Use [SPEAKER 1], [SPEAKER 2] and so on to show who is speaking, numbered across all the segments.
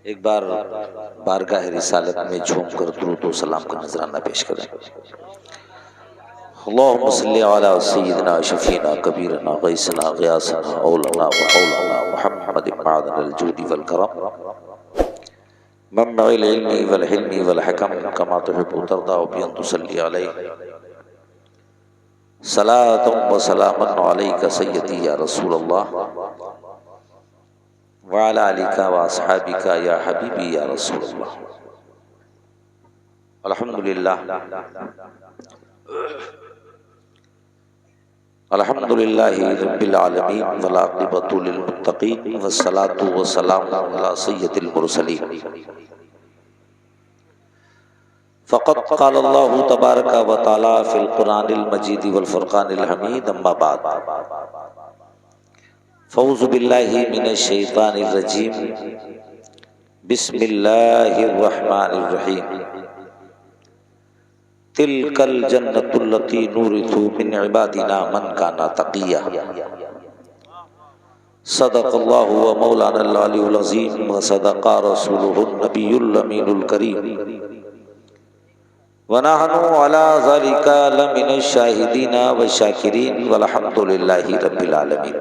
[SPEAKER 1] एक बार बारगाह रिसालत में झूम कर दुरूद व सलाम का नजराना पेश करें। अल्लाहुम्मा सल्ली अला सय्यिदिना शफीना कबीरना गैसना गियासना औलना व मौलाना मुहम्मद मअदनिल जूदी वल करम मम्मइल इल्मी वल हिल्मी वल हकम कमा तुहिब्बु तर्दा व बिअन तुसल्ली अलैहि सलातुम व सलामुन अलैका सय्यदी या रसूलल्लाह व अला आलिका व अस्हाबिका या हबीबी या रसूलल्लाह। अल्हम्दुलिल्लाह अल्हम्दुलिल्लाहि रब्बिल आलमीन वल आक़िबतु लिल मुत्तक़ीन वस्सलातु वस्सलामु अला सय्यिदिल मुरसलीन। फ़क़द क़ालल्लाहु तबारक व तआला फ़िल क़ुरआनिल मजीद वल फ़ुरक़ानिल हमीद अम्मा बाद फ़ऊज़ु बिल्लाहि मिनश शैतानिर रजीम बिस्मिल्लाहिर रहमानिर रहीम। तिलकल जन्नतुल्लती नूरिथु मिन इबादिना मन काना तक़िया। सदक़ल्लाहु व मौलानल अलीयुल अज़ीम व सदक़ा रसूलुहुन नबियुल अमीनुल करीम व नहनु अला ज़ालिका लमिनश शाहिदीना व शाकिरीन वल्हम्दुलिल्लाहि रब्बिल आलमीन।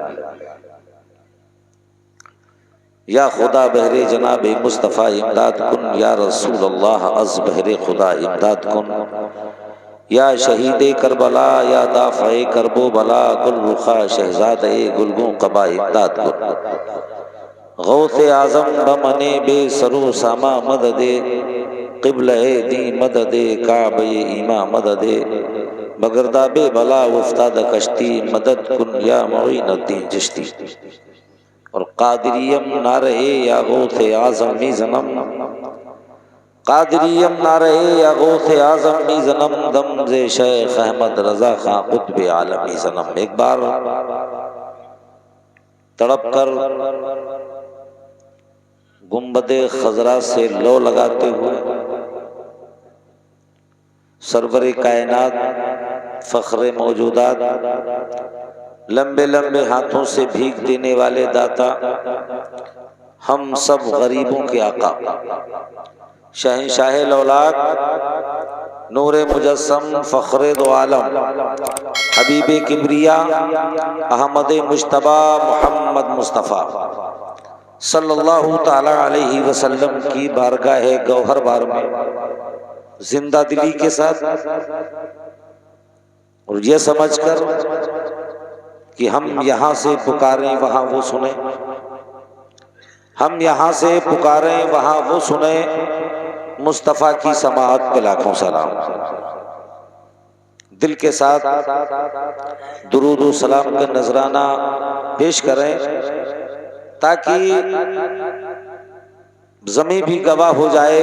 [SPEAKER 1] या खुदा बहरे जनाब मुस्तफ़ा इमदाद कुन, या रसूल अल्लाह अज़ बहरे खुदा इमदाद कुन, या शहीद करबला या दाफ़े करबो बला गुल रुखा शहजादे गुलगों कबा इमदाद कुन। गौसे आज़म बमने बे सरो सामा मददे क़िबले दी मददे काबे ईमा मददे बगरदाबे बला उफ्ताद कश्ती मदद कुन या मुईनुद्दीन चिश्ती। और कादरियम ना रहे या गौसे आज़म मी ज़नम, कादरियम ना रहे या गौसे आज़म मी ज़नम दम जे शेख अहमद रज़ा खां क़ुत्ब आलम मी ज़नम। एक बार तड़प कर गुंबदे खजरा से लो लगाते हुए सरवरे कायनात फ़ख्रे मौजूदात लंबे लंबे हाथों से भीख देने वाले दाता हम सब गरीबों के आका शहंशाह लौलाक नूरे मुजस्सम फ़ख्रे दो आलम हबीब किबरिया अहमद मुश्तबा मोहम्मद मुस्तफ़ा सल्लल्लाहु ताला अलैहि वसल्लम की बारगाह गौहर बार में जिंदा दिली के साथ और ये समझकर कि हम यहाँ से पुकारें वहाँ वो सुने, हम यहाँ से पुकारें वहाँ वो सुने, मुस्तफ़ा की समाअत पे लाखों सलाम। दिल के साथ दुरूद व सलाम का नजराना पेश करें ताकि ज़मीं भी गवाह हो जाए,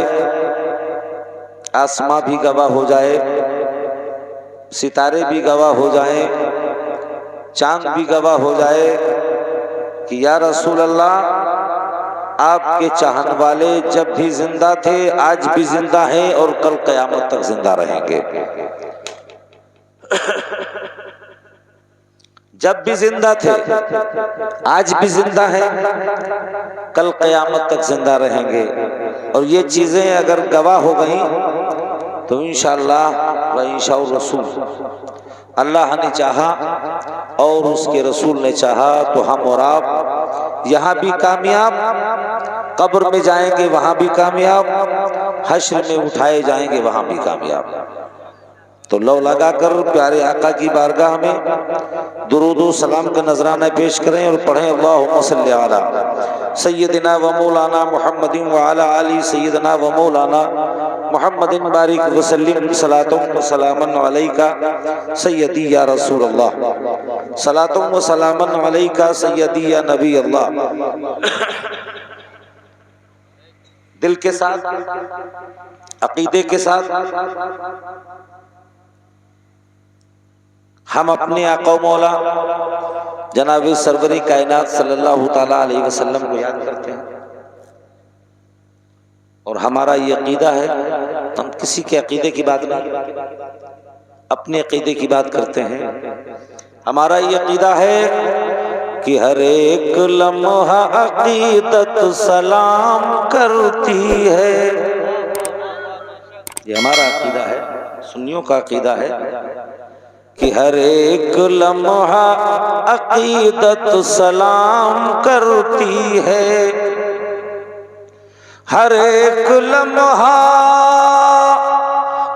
[SPEAKER 1] आसमां भी गवाह हो जाए, सितारे भी गवाह हो जाएं, चांद भी गवाह हो जाए कि या रसूल अल्लाह आपके चाहने वाले जब भी जिंदा थे आज भी जिंदा हैं और कल क़यामत तक जिंदा रहेंगे। जब भी जिंदा थे आज भी जिंदा हैं, कल क़यामत तक जिंदा रहेंगे। और ये चीज़ें अगर गवाह हो गई तो इंशाअल्लाह व इंशाअ रसूल अल्लाह ने चाहा और उसके रसूल ने चाहा तो हम और आप यहाँ भी कामयाब, कब्र में जाएंगे वहाँ भी कामयाब, हश्र में उठाए जाएंगे वहाँ भी कामयाब। तो लो लगाकर प्यारे आका की बारगाह में दुरूद व सलाम का नजराना पेश करें और पढ़ें अल्लाहुम्मा सल्ली अला सय्यदिना व मौलाना मुहम्मदिन व अला आलि सय्यदिना व मौलाना मुहम्मदिन बारिक वसल्लिम सलातुम व सलामन अलैका सय्यदी या रसूल अल्लाह सलातुम व सलामन अलैका सय्यदी या नबी अल्लाह। दिल के साथ अकीदे के साथ हम अपने आका मौला जनाब सरवरी कायनात सल्लल्लाहु ताला अलैहि वसल्लम को याद करते हैं। और हमारा ये अकीदा है, हम किसी के अकीदे की बात नहीं, अपने अकीदे की बात करते हैं। हमारा ये अकीदा है कि हर एक लम्हा अकीदत सलाम करती है। ये हमारा अकीदा है, सुन्नियों का अकीदा है कि हर एक लम्हा अकीदत सलाम करती है। हर एक लम्हा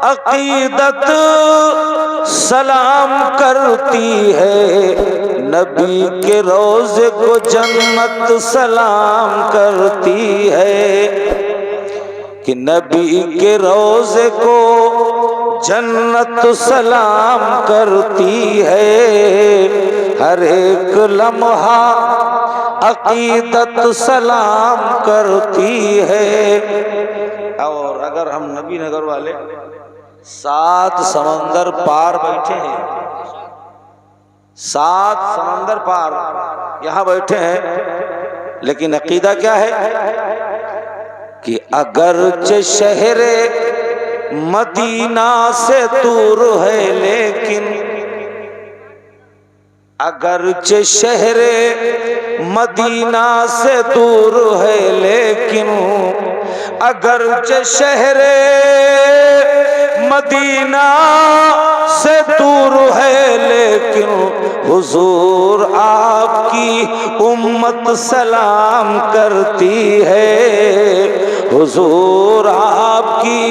[SPEAKER 1] अकीदत सलाम करती है। नबी के रोज़े को जन्नत सलाम करती है कि नबी के रोज़े को जन्नत सलाम करती है। हर एक लम्हा अकीदत सलाम करती है। और अगर हम नबी नगर वाले 7 समंदर पार बैठे हैं, 7 समंदर पार यहाँ बैठे हैं, लेकिन अकीदा क्या है कि अगरचे शहरे मदीना से दूर है, लेकिन अगरचे शहरे मदीना से दूर है, लेकिन अगरचे शहरे मदीना से दूर है, लेकिन हुजूर आपकी उम्मत सलाम करती है। हुजूर आपकी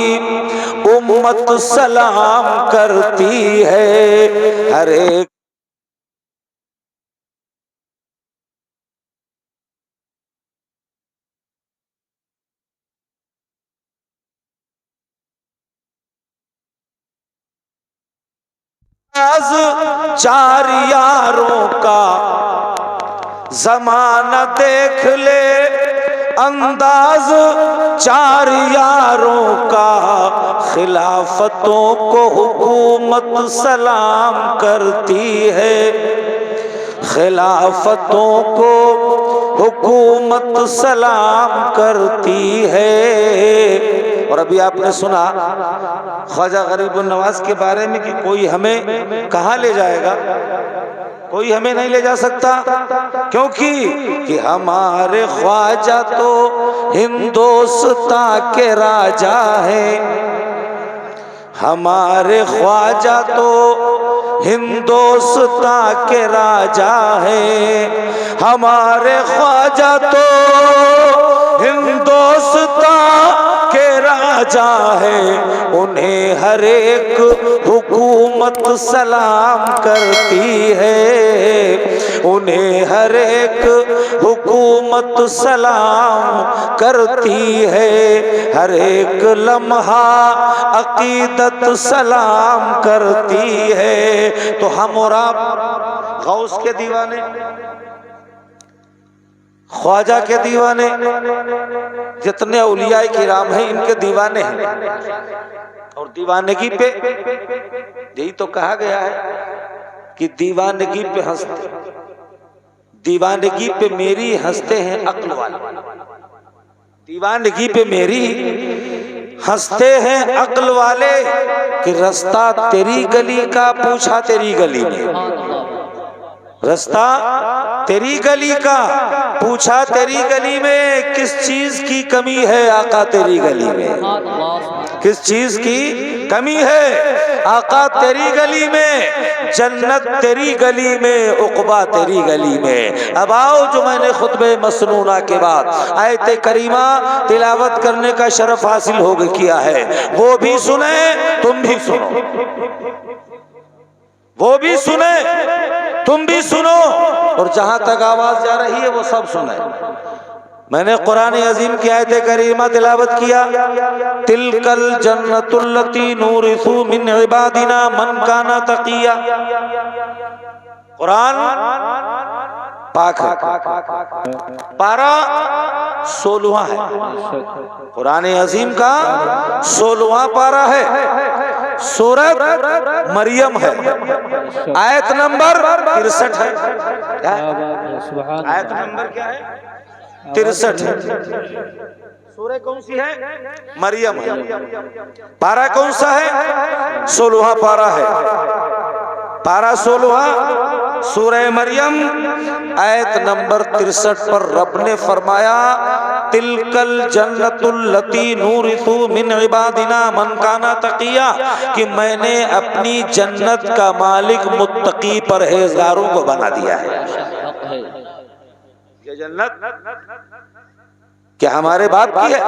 [SPEAKER 1] उम्मत सलाम करती है। हर एक चार यारों का जमाना देख ले, अंदाज चार यारों का खिलाफतों को हुकूमत सलाम करती है। खिलाफतों को हुकूमत सलाम करती है। और अभी आपने सुना ख्वाजा गरीब नवाज के बारे में कि कोई हमें कहाँ ले जाएगा, कोई हमें नहीं ले जा सकता, क्योंकि कि हमारे ख्वाजा तो हिंदुस्तान के राजा हैं। हमारे ख्वाजा तो हिंदुस्तान के राजा हैं। हमारे ख्वाजा तो हिंदुस्तान के राजा है। उन्हें हर एक हुकूमत सलाम करती है। उन्हें हर एक हुकूमत सलाम करती है। हर एक लम्हा अकीदत सलाम करती है। तो हम और आप गौस के दीवाने, ख्वाजा के दीवाने, जितने औलियाए किराम हैं इनके दीवाने हैं। और दीवानगी पे यही तो कहा गया है कि दीवानगी पे हंसते, दीवानगी पे मेरी हंसते हैं अक्ल वाले। दीवानगी पे मेरी हंसते हैं अक्ल वाले कि रास्ता तेरी गली का पूछा तेरी गली में। रास्ता तेरी गली का पूछा तेरी गली में। किस चीज की कमी है आका तेरी गली में, किस चीज की कमी है आका तेरी गली में। जन्नत तेरी गली में, उक़बा तेरी गली में। अब आओ जो मैंने खुतबे मसनूना के बाद आयत करीमा तिलावत करने का शरफ हासिल हो किया है, वो भी सुने तुम भी सुनो, वो भी सुने तुम भी सुनो, और जहां तक आवाज जा रही है वो सब सुने। मैंने कुरान अजीम की आयत करीमा तिलावत किया, तिलकल जन्नतुल्लती नूरिसु मिन इबादिना मन काना तकिया। कुरान पाक है, पारा 16वां है। कुरान अजीम का 16वां पारा है। सूरत मरियम है, आयत नंबर 63 है। आयत नंबर क्या है? 63 है। सूरह कौन सी है? मरियम है। पारा कौन सा है? 16वां पारा है। पारा 16वां सूरह मरियम आयत नंबर 63 पर रब ने फरमाया तिलकल जन्नतुल्लती नूरिसु मिन इबादिना मन काना तकिया, कि मैंने अपनी जन्नत का मालिक मुत्तकी परहेजगारों को बना दिया है। ये जन्नत क्या हमारे बाप की है?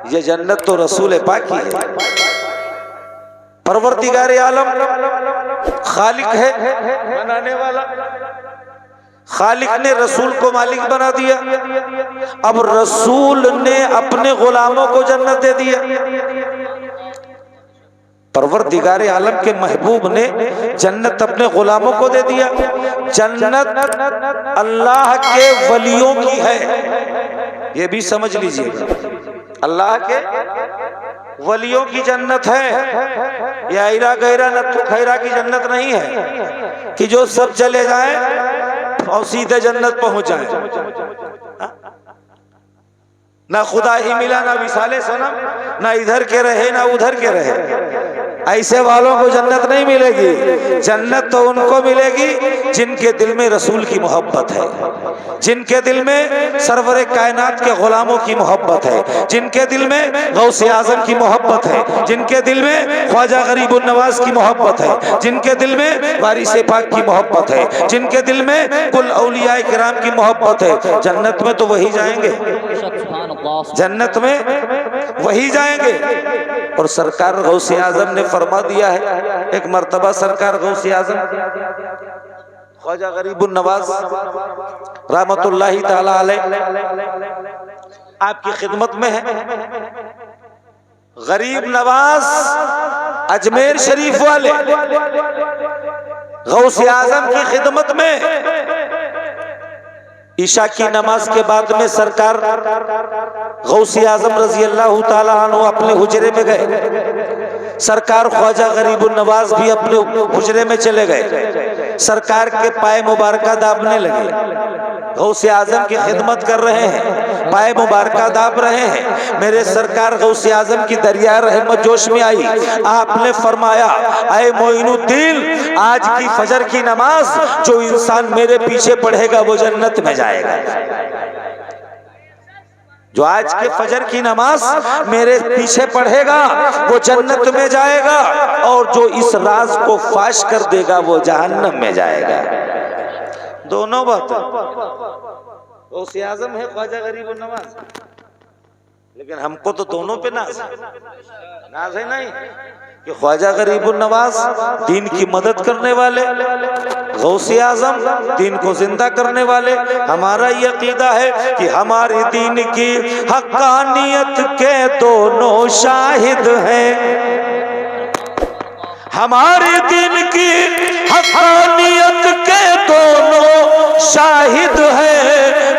[SPEAKER 1] ये जन्नत तो रसूल पाक की है। परवरदिगार आलम खालिक है, बनाने वाला। खालिक ने रसूल को मालिक बना दिया, अब रसूल ने अपने गुलामों को जन्नत दे दिया। परवरदिगार आलम के महबूब ने जन्नत अपने गुलामों को दे दिया। जन्नत अल्लाह के वलियों की है, ये भी समझ लीजिए। अल्लाह के वलियों की जन्नत है, या इरा गैरा नत्थु खैरा की जन्नत नहीं है कि जो सब चले जाएं और सीधे जन्नत पहुंच जाएं। ना खुदा ही मिला, ना विसाले सनम, ना इधर के रहे ना उधर के रहे। ऐसे वालों को जन्नत नहीं मिलेगी। जन्नत तो उनको मिलेगी जिनके दिल में रसूल की मोहब्बत है, जिनके दिल में सरवरे कायनात के गुलामों की मोहब्बत है, जिनके दिल में गौसे आजम की मोहब्बत है, जिनके दिल में ख्वाजा गरीबुन नवाज की मोहब्बत है, जिनके दिल में वारिसे पाक की मोहब्बत है, जिनके दिल में कुल औलियाए किराम की मोहब्बत है। जन्नत में तो वही जाएंगे, जन्नत में वही जाएंगे। और सरकार गौसे आजम ने फरमा दिया है, एक मर्तबा सरकार गौसे आजम ख्वाजा गरीबुन नवाज रहमतुल्लाही ताला अलैह आपकी खिदमत में है। गरीब नवाज अजमेर शरीफ वाले गौसे आजम की खिदमत में ईशा की नमाज के बाद में सरकार गौसे आजम रजी अल्लाह ताला अन्हु अपने हुजरे में गए। सरकार ख्वाजा गरीबुन नवाज भी अपने हुजरे में चले गए। सरकार के पाए मुबारका दाबने लगे। गौसे आजम की खिदमत कर रहे हैं, पाए मुबारका दाब रहे हैं। मेरे सरकार गौसे आजम की दरिया रहमत जोश में आई। आपने फरमाया, ऐ मोइनुद्दीन, आज की फजर की नमाज जो इंसान मेरे पीछे पढ़ेगा वो जन्नत में जाएगा। जो आज के फजर की नमाज मेरे पीछे पढ़ेगा वो जन्नत में जाएगा, और जो इस राज को फाश कर देगा वो जहन्नम में जाएगा। दोनों बात। गौसे आजम है ख्वाजा गरीबुन नवाज, लेकिन हमको तो दोनों पे नाज है नहीं कि ख्वाजा गरीबुन नवाज दीन की मदद करने वाले, गौसे आजम दीन को जिंदा करने वाले। हमारा ये अकीदा है कि हमारे दीन की हक्कानियत के दोनों शाहिद हैं। हमारे दीन की हक्कानियत के दोनों शाहिद है।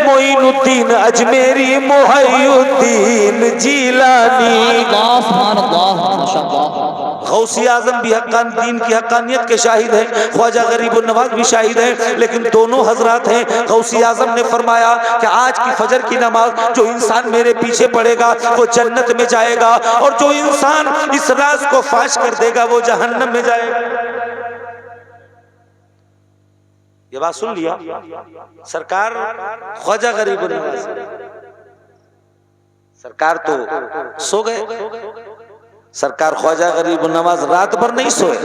[SPEAKER 1] मोइनुद्दीन अजमेरी, मुहय्युद्दीन जीलानी। गौसे आजम भी दीन की हक्कानियत के शाहिद है, ख्वाजा गरीबुन नवाज भी शाहिद है, लेकिन दोनों हजरात हैं। गौसे आजम ने फरमाया कि आज की फजर की नमाज जो इंसान मेरे पीछे पड़ेगा वो जन्नत में जाएगा, और जो इंसान इस राज को फाश कर देगा वो जहन्नम में जाएगा। ये बात सुन लिया सरकार ख्वाजा गरीबुन नवाज। सरकार तो सो गए। सरकार ख्वाजा गरीबुन नवाज रात भर नहीं सोए।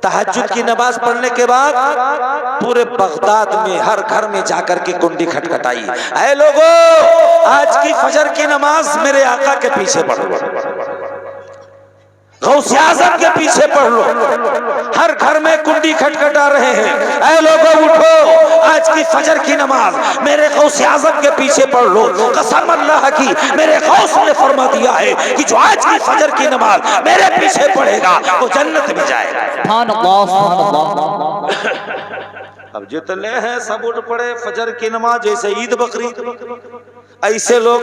[SPEAKER 1] तहज्जुद की नमाज पढ़ने के बाद पूरे बगदाद में हर घर में जाकर के कुंडी खटखटाई, ऐ लोगों, आज की फजर की नमाज मेरे आका के पीछे पढ़ो, गौसे आजम के पीछे पढ़ लो। हर घर में कुंडी खटखटा रहे हैं, ऐ लोगों उठो, आज की फजर की नमाज मेरे गौसे आजम के पीछे पढ़ लो। कसम अल्लाह की, मेरे गौस ने फरमा दिया है कि जो आज की फजर की नमाज मेरे पीछे पढ़ेगा वो जन्नत में जाएगा। अब जितने हैं सब उठ पड़े फजर की नमाज, जैसे ईद बकरीद। ऐसे लोग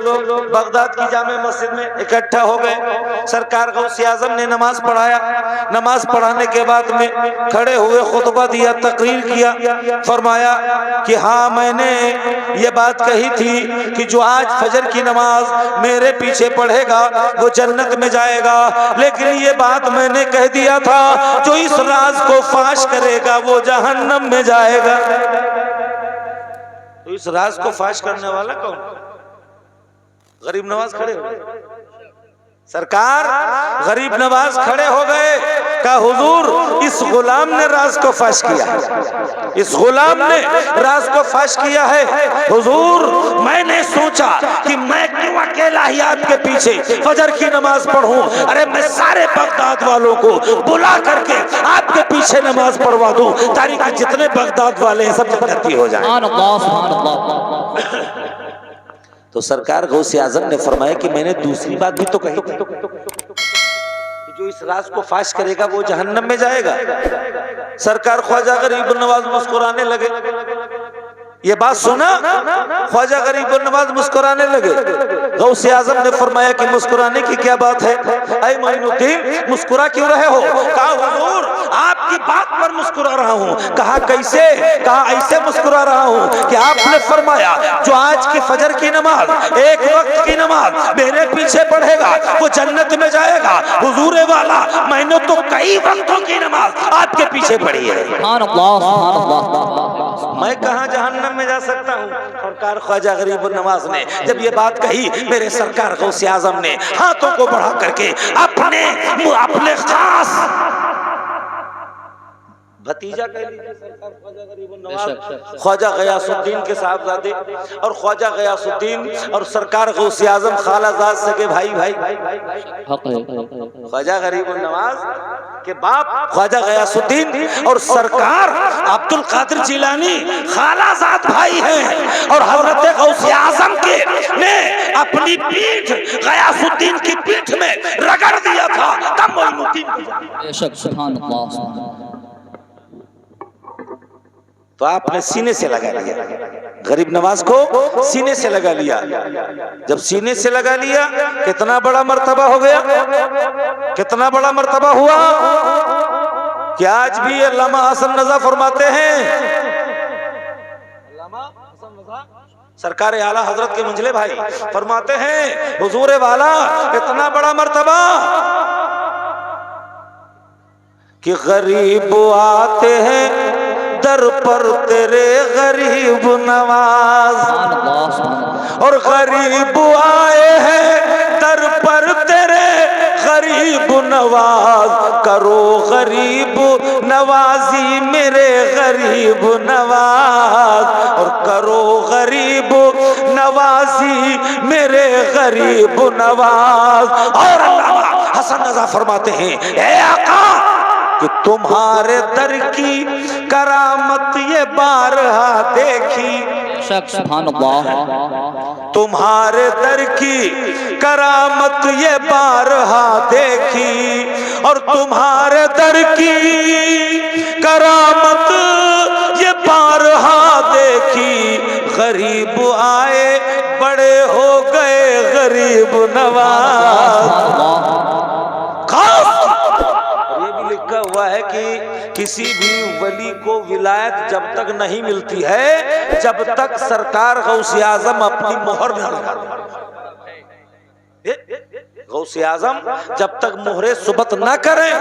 [SPEAKER 1] बगदाद की जामे मस्जिद में इकट्ठा हो गए। सरकार गौसे आजम ने नमाज पढ़ाया। नमाज पढ़ाने के बाद में खड़े हुए खुतबा दिया, तकरीर किया, फरमाया कि हाँ, मैंने ये बात कही थी कि जो आज फजर की नमाज मेरे पीछे पढ़ेगा वो जन्नत में जाएगा, लेकिन ये बात मैंने कह दिया था जो इस राज को फाश करेगा वो जहन्नम में जाएगा। तो इस राज को फाश करने वाला कौन? गरीब नवाज खड़े हो गए। सरकार गरीब नवाज खड़े हो गए, कहा हुजूर इस गुलाम ने राज को फाश किया, इस गुलाम ने राज को फाश किया है। हुजूर मैंने सोचा कि मैं क्यों अकेला ही आपके पीछे फजर की नमाज पढ़ूं, अरे मैं सारे बगदाद वालों को बुला करके आपके पीछे नमाज पढ़वा दूं ताकि जितने बगदाद वाले हैं सब जन्नती हो जाएं। तो सरकार गौसे आजम ने फरमाया कि मैंने दूसरी बात भी तो कही थी, जो इस राज को फाश करेगा वो जहन्नम में जाएगा। सरकार ख्वाजा गरीब नवाज मुस्कुराने लगे। ये बात सुना, ख्वाजा गरीब नवाज मुस्कुराने लगे। गौसे आजम ने फरमाया कि मुस्कुराने की क्या बात है, ऐ मोइनुद्दीन मुस्कुरा क्यों रहे हो? कहा हुजूर आपकी बात पर मुस्कुरा रहा हूँ। कहा कैसे? कहा ऐसे मुस्कुरा रहा हूँ कि आपने फरमाया जो आज की फजर की नमाज, एक वक्त की नमाज मेरे पीछे पढ़ेगा वो जन्नत में जाएगा। हुजूर वाला मैंने तो कई वक्तों की नमाज आपके पीछे पढ़ी है, मैं कहाँ जहन्नम में जा सकता हूँ? सरकार ख्वाजा गरीब नवाज ने जब ये बात कही, मेरे सरकार गौसे आजम ने हाथों को बढ़ा करके अपने खास भतीजा कह लीजिए सरकार ख्वाजा गरीब नवाज, ख्वाजा गयासुद्दीन के साहबजादे और ख्वाजा गयासुद्दीन और सरकार गौसे आजम खालाजाद सगे भाई ख्वाजा गरीब नवाज के बाप ख्वाजा गयासुद्दीन और सरकार अब्दुल कादिर जिलानी खालाजाद भाई हैं। और हजरत गौसे आजम के ने अपनी पीठ गयासुद्दीन की पीठ में रगड़ दिया था, तब मोइनुद्दीन तो आपने सीने से लगा लिया, गरीब नवाज को सीने से लगा लिया। जब सीने से लगा लिया कितना बड़ा मर्तबा हो गया, कितना बड़ा मर्तबा हुआ कि आज भी अल्लामा हसन रजा फरमाते हैं, सरकार आला हजरत के मंझले भाई फरमाते हैं हुजूर वाला कितना बड़ा मर्तबा कि गरीब आते हैं दर पर तेरे गरीब नवाज, और गरीब आए हैं दर पर तेरे गरीब नवाज, करो गरीब नवाजी मेरे गरीब नवाज, और करो गरीब नवाजी मेरे गरीब नवाज। और अल्लामा हसन रजा फरमाते हैं ए आका कि तुम्हारे दर की करामत ये बारहा देखी, तुम्हारे दर की करामत ये बारहा देखी, और तुम्हारे दर की करामत ये बारहा देखी, गरीब आए बड़े हो गए गरीब नवाज। लिखा हुआ है कि किसी भी वली को विलायत जब तक नहीं मिलती है जब तक सरकार गौसे आजम अपनी मोहर न लगा दे। गौसे आजम जब तक मोहरे सुबत न करें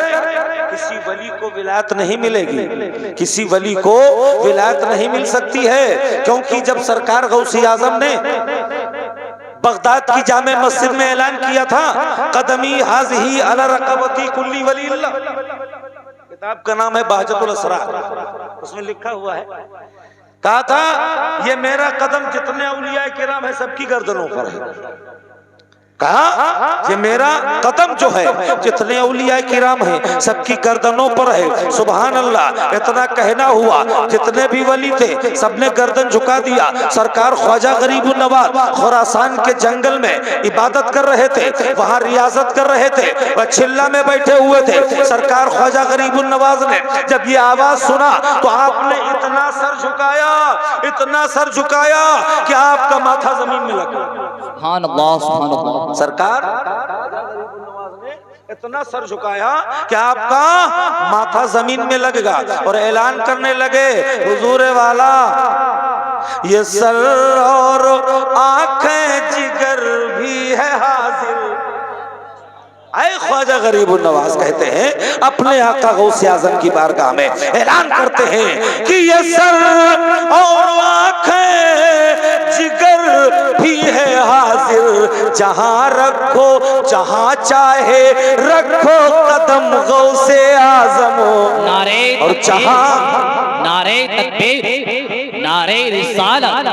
[SPEAKER 1] किसी वली को विलायत नहीं मिलेगी, किसी वली को विलायत नहीं मिल सकती है। क्योंकि जब सरकार गौसे आजम ने बगदाद की जामे मस्जिद में ऐलान किया था कदमी हाज़िही अला रक़बती कुल्ली वलील्लाह, किताब का नाम है बहजतुल असरार, उसमें लिखा हुआ है, कहा था ये मेरा कदम जितने औलिया किराम है सबकी गर्दनों पर है। कहा ये मेरा कदम जो है जितने औलिया किराम है सबकी गर्दनों पर है। सुभान अल्लाह, इतना कहना हुआ जितने भी वली थे सबने गर्दन झुका दिया। सरकार ख्वाजा गरीब नवाज खुरासान के जंगल में इबादत कर रहे थे, वहां रियाजत कर रहे थे, वह चिल्ला में बैठे हुए थे। सरकार ख्वाजा गरीब नवाज ने जब ये आवाज सुना तो आपने इतना सर झुकाया, इतना सर झुकाया कि आपका माथा जमीन में लग गया।
[SPEAKER 2] सुभान अल्लाह, सुभान अल्लाह।
[SPEAKER 1] सरकार इतना सर झुकाया कि आपका माथा जमीन में लगेगा और ऐलान करने लगे, हुजूर वाला ये सर और आंखें जिगर भी है हाजिर। आए ख्वाजा गरीबुन नवाज कहते हैं अपने आका गौसे आजम की बारगाह में ऐलान करते हैं कि ये सर और आंखें जिगर भी है हाजिर, जहां रखो जहां चाहे रखो कदम गौसे आजम।
[SPEAKER 2] नारे
[SPEAKER 1] और जहां
[SPEAKER 2] नारे तकबीर, नारे रिसालत,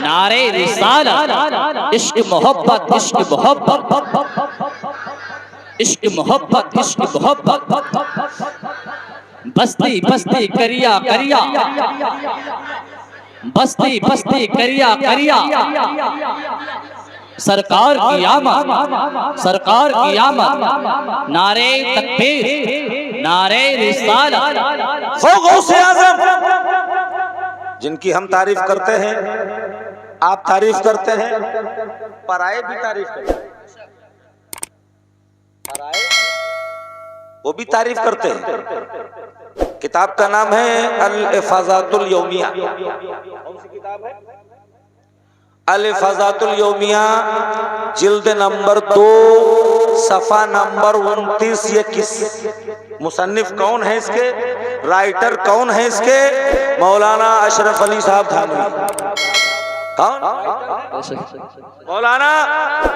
[SPEAKER 2] नारे रिसालत, इश्क मोहब्बत, इश्क मोहब्बत, इश्क मोहब्बत, इश्क मोहब्बत, बस्ती बस्ती करिया करिया, बस्ती बस्ती करिया करिया, सरकार की आमद, सरकार की आमद, नारे तकबीर, नारे रिसालत।
[SPEAKER 1] वो गौसे आजम जिनकी हम तारीफ करते हैं, आप तारीफ करते हैं, पराए भी तारीफ करते हैं, पराए वो भी तारीफ करते हैं। किताब का नाम है अल-इफ़ाज़ातुल यौमिया। कौन सी किताब है? अल-इफ़ाज़ातुल यौमिया, जिल्द नंबर 2, सफ़ा नंबर 29। ये किस मुसन्निफ कौन है इसके, राइटर कौन है इसके? मौलाना अशरफ अली साहब थानवी। कौन? मौलाना,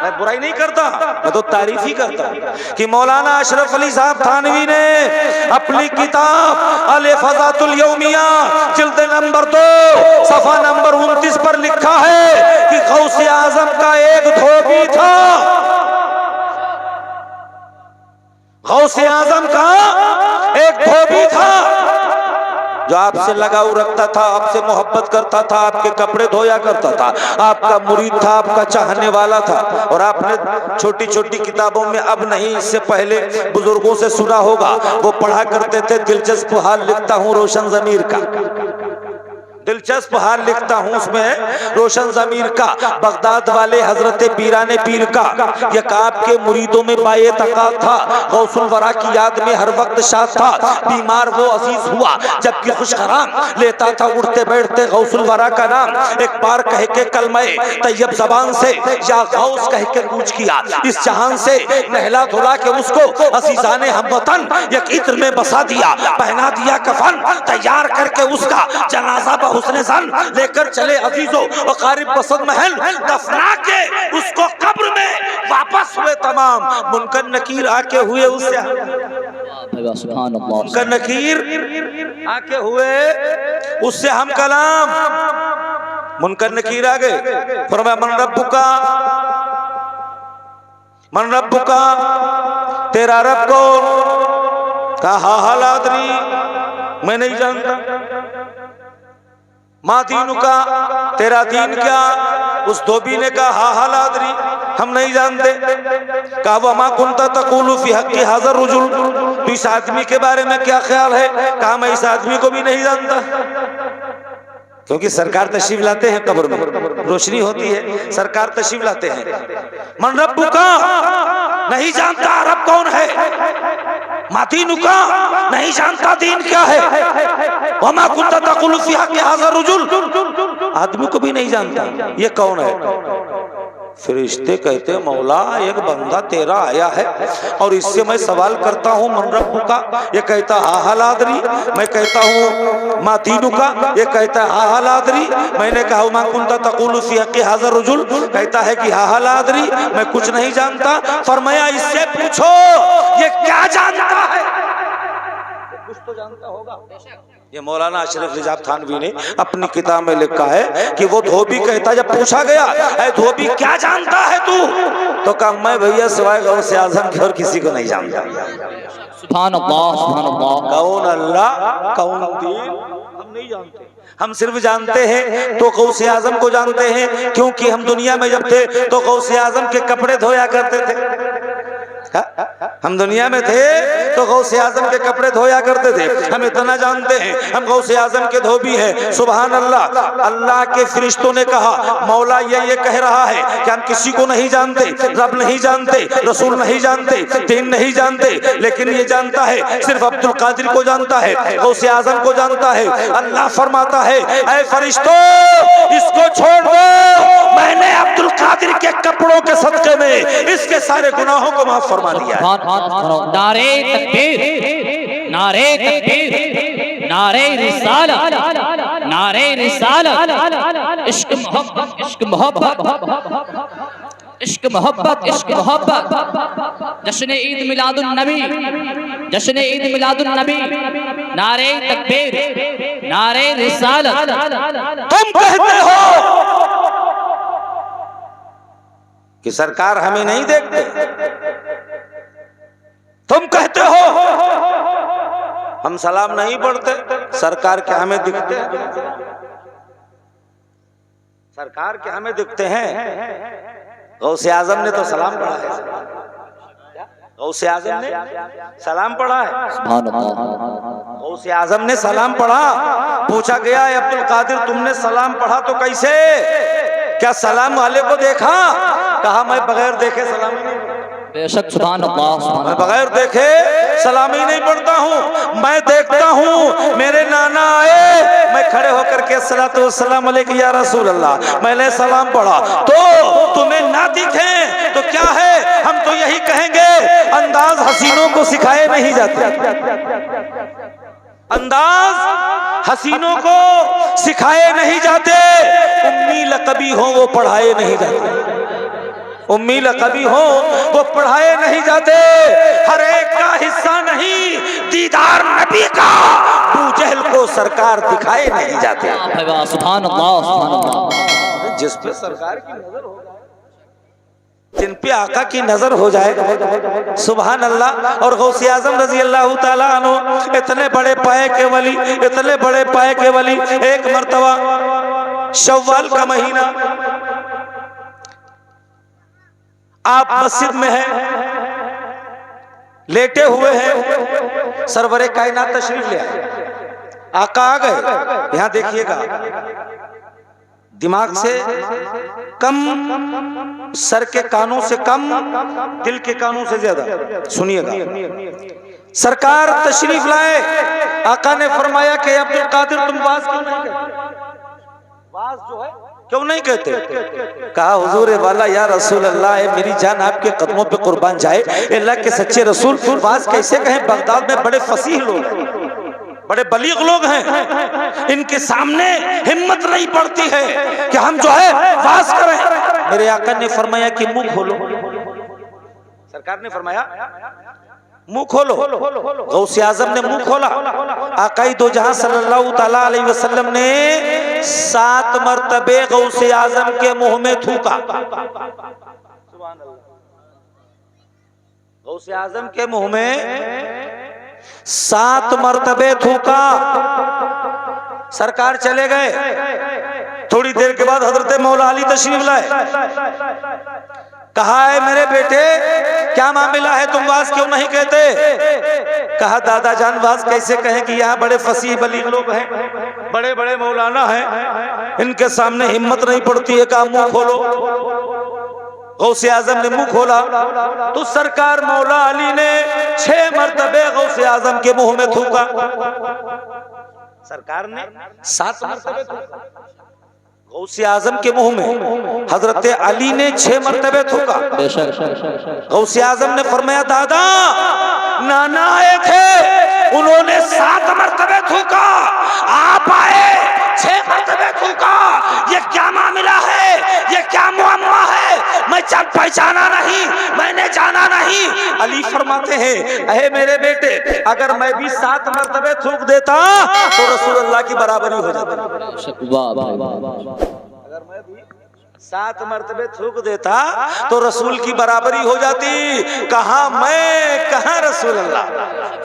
[SPEAKER 1] मैं बुराई नहीं करता, मैं तो तारीफ ही करता कि मौलाना अशरफ अली साहब थानवी ने अपनी किताब अल-इफ़ाज़ातुल यौमिया जिल्द नंबर 2 सफ़ा नंबर 29 पर लिखा है कि गौसे आजम का एक धोबी था, गौसे आजम का एक धोबी था जो आपसे लगाव रखता था, आपसे मोहब्बत करता था, आपके कपड़े धोया करता था, आपका मुरीद था, आपका चाहने वाला था। और आपने छोटी छोटी किताबों में, अब नहीं इससे पहले बुजुर्गों से सुना होगा, वो पढ़ा करते थे, दिलचस्प हाल लिखता हूँ रोशन ज़मीर का, दिलचस्प हाल लिखता हूँ उसमें रोशन ज़मीर का, बगदाद वाले हजरत पीराने पीर का यह आपके मुरीदों में बाये तकात था, गौसुल वरा की याद में हर वक्त शाद था, बीमार वो अजीज हुआ जबकि खुशखराम लेता था उठते बैठते गौसुल वरा का नाम। एक बार कह के कलमे तैयब जबान से या गौस कह के कूच किया इस जहान से, नहला धुला के उसको अजीजाने हमवतन एक इत्र में बसा दिया, पहना दिया कफन, तैयार करके उसका जनाजा हुस्ने ज़न लेकर चले अजीजों और क़रीब बसद महल, दफना के उसको कब्र में वापस हुए तमाम। मुनकर नकीर आके हुए उससे, मुनकर नकीर आके हुए उससे हम कलाम। मुनकर नकीर आ गए, फरमाया मन रब्बुका, मन रब्बुका, तेरा रब कौन? कहा हालादरी, मैं नहीं जानता। माँ दीनु का, तेरा दीन क्या? उस धोबी ने कहा हा हालादरी, हम नहीं जानते। कहा वमा कुंता तक़ूलु फी हक़्क़ि हाज़ा रुजुल, तो इस आदमी के बारे में क्या ख्याल है? कहा मैं इस आदमी को भी नहीं जानता। क्योंकि सरकार तशरीफ लाते हैं कब्र में, रोशनी होती है, सरकार तशरीफ लाते हैं। मन रब्बुका, नहीं जानता रब कौन है। मादीनुका, नहीं जानता दीन क्या है। वमा कुंता तक़ूलु फी हक़्क़ि हाज़ा रुजुल, आदमी को भी नहीं जानता ये कौन है। फरिश्ते कहते मौला एक बंदा तेरा आया है और इससे मैं सवाल करता हूँ मन रब्बुका, ये कहता हा हालादरी, मैं कहता हूँ मा दीनुका, ये कहता है हा हालादरी। मैंने कहा मा कुंता तक़ूलु फी हक़्क़ि हाज़ा रुजुल, कहता है कि हा हालादरी, मैं कुछ नहीं जानता। फरमाया इससे पूछो ये क्या जानता है, कुछ तो जानता होगा। ये मौलाना अशरफ अली साहब थानवी ने अपनी किताब में लिखा है कि वो धोबी कहता, जब पूछा गया ऐ धोबी क्या जानता है तू, तो कहा मैं भैया सिवाय गौसे आज़म के और किसी को नहीं जानता।
[SPEAKER 2] सुभान अल्लाह, सुभान अल्लाह।
[SPEAKER 1] कौन अल्लाह कौन दीन हम नहीं जानते, हम सिर्फ जानते हैं तो गौसे आज़म को जानते हैं, क्योंकि हम दुनिया में जब थे तो गौसे आज़म के कपड़े धोया करते थे, हम दुनिया में थे तो गौसे आजम के कपड़े धोया करते थे, हम इतना जानते हैं, हम गौसे आजम के धोबी हैं। सुभान अल्लाह। अल्लाह के फरिश्तों ने कहा मौला ये कह रहा है कि हम किसी को नहीं जानते, रब नहीं जानते, रसूल नहीं जानते, दीन नहीं जानते, लेकिन ये जानता है सिर्फ अब्दुल कादिर को जानता है, गौसे आजम को जानता है। अल्लाह फरमाता है ऐ फरिश्तों इसको छोड़ दो, मैंने अब्दुल कादिर के कपड़ों के सदके में इसके सारे गुनाहों को माफ फरमा दिया।
[SPEAKER 2] नारे तकबीर, नारे तकबीर, नारे रिसालत, नारे रिसालत, इश्क मोहब्बत, इश्क मोहब्बत, इश्क मोहब्बत, इश्क मोहब्बत। जश्न ईद मिलादुन नबी, जश्न ईद मिलादुन नबी, नारे तकबीर, नारे रिसालत।
[SPEAKER 1] तुम कहते हो कि सरकार हमें नहीं देखते, तुम कहते हो हम सलाम नहीं पढ़ते, सरकार क्या हमें दिखते हैं? सरकार क्या हमें दिखते हैं? गौसे आजम ने तो सलाम पढ़ा है, गौसे आजम ने सलाम पढ़ा है, गौसे आजम ने सलाम पढ़ा। पूछा गया है अब्दुल कादिर तुमने सलाम पढ़ा तो कैसे, क्या सलाम वाले को देखा? कहा मैं बगैर देखे सलामी नहीं पढ़ता।
[SPEAKER 2] बेशक सुभान अल्लाह,
[SPEAKER 1] मैं बगैर देखे सलामी नहीं पढ़ता हूँ, मैं देखता हूँ मेरे नाना आए, मैं खड़े होकर के अस्सलातु वस्सलाम अलैका या रसूल अल्लाह मैंने सलाम पढ़ा, तो तुम्हें ना दिखे तो क्या है? हम तो यही कहेंगे अंदाज हसीनों को सिखाए नहीं जाते, अंदाज हसीनों को सिखाए नहीं जाते, उम्मी लकबी हो वो पढ़ाए नहीं जाते, उम्मी लकबी हो वो पढ़ाए नहीं जाते। हर एक का हिस्सा नहीं दीदार नबी का अबू जहल को सरकार दिखाए नहीं जाते।
[SPEAKER 2] सुभान अल्लाह, सुभान अल्लाह।
[SPEAKER 1] जिस पे सरकार की नजर हो, जिन पे आका की नजर हो जाए, सुभान अल्लाह। और गौसे आजम रजी अल्लाह ताला अन्हु इतने बड़े पाए के वली, इतने बड़े पाए के वली, एक मर्तबा शव्वाल का महीना आप मस्जिद में हैं, लेटे हुए हैं, सरवरे कायनात तशरीफ ले आए, आका आ गए। यहां देखिएगा दिमाग से कम, सर के कानों से कम, दिल के कानों से ज्यादा। सुनिएगा, सरकार तशरीफ लाए, आका ने फरमाया कि अब्दुल कादिर तुम वाज क्यों नहीं कहते? वाज जो है क्यों नहीं कहते? कहा हुजूर वाला या रसूल अल्लाह, मेरी जान आपके कदमों पे कुर्बान जाए, अल्लाह के सच्चे रसूल वाज कैसे कहें? बगदाद में बड़े फसीह लोग, बड़े बलीग लोग हैं, इनके सामने हिम्मत नहीं पड़ती है कि हम जो है वाज करें। मेरे आका ने फरमाया कि मुंह खोलो, सरकार ने फरमाया मुंह खोलो। गौसे आजम ने मुंह खोला, आकाई दो जहां सल्लल्लाहु ताला अलैहि वसल्लम ने 7 मरतबे गौसे आजम के मुंह में थूका। गौसे आजम के मुंह में 7 मरतबे थूका। सरकार चले गए। थोड़ी देर के बाद हजरत मौला अली तशरीफ लाए। कहा है मेरे बेटे क्या मामला है, तुम वाज क्यों नहीं कहते? कहा दादा जान वाज कैसे कहें कि यहाँ बड़े फसीह बलीग लोग हैं, बड़े बड़े मौलाना हैं, इनके सामने हिम्मत नहीं पड़ती है। कहा मुंह खोलो। गौसे आजम ने मुंह खोला तो सरकार मौला अली ने 6 मरतबे गौसे आजम के मुंह में थूका। सरकार ने 7 मरतबे थूका गौसे आजम के मुंह में, हजरत अली ने 6 मरतबे थूका। गौसे आजम ने फरमाया दादा नाना आए थे, उन्होंने 7 मरतबे थूका, आप आए 6 मरतबे थूका, ये क्या मामला है, ये क्या मुअम्मा है? मैं जब पहचाना नहीं, मैंने जाना नहीं। अली फरमाते हैं अहे मेरे बेटे अगर मैं भी 7 मरतबे थूक देता तो रसूलुल्लाह की बराबरी हो जाती। अगर मैं भी 7 मरतबे थूक देता तो रसूल की बराबरी हो जाती। कहा मैं, कहा रसूल अल्लाह,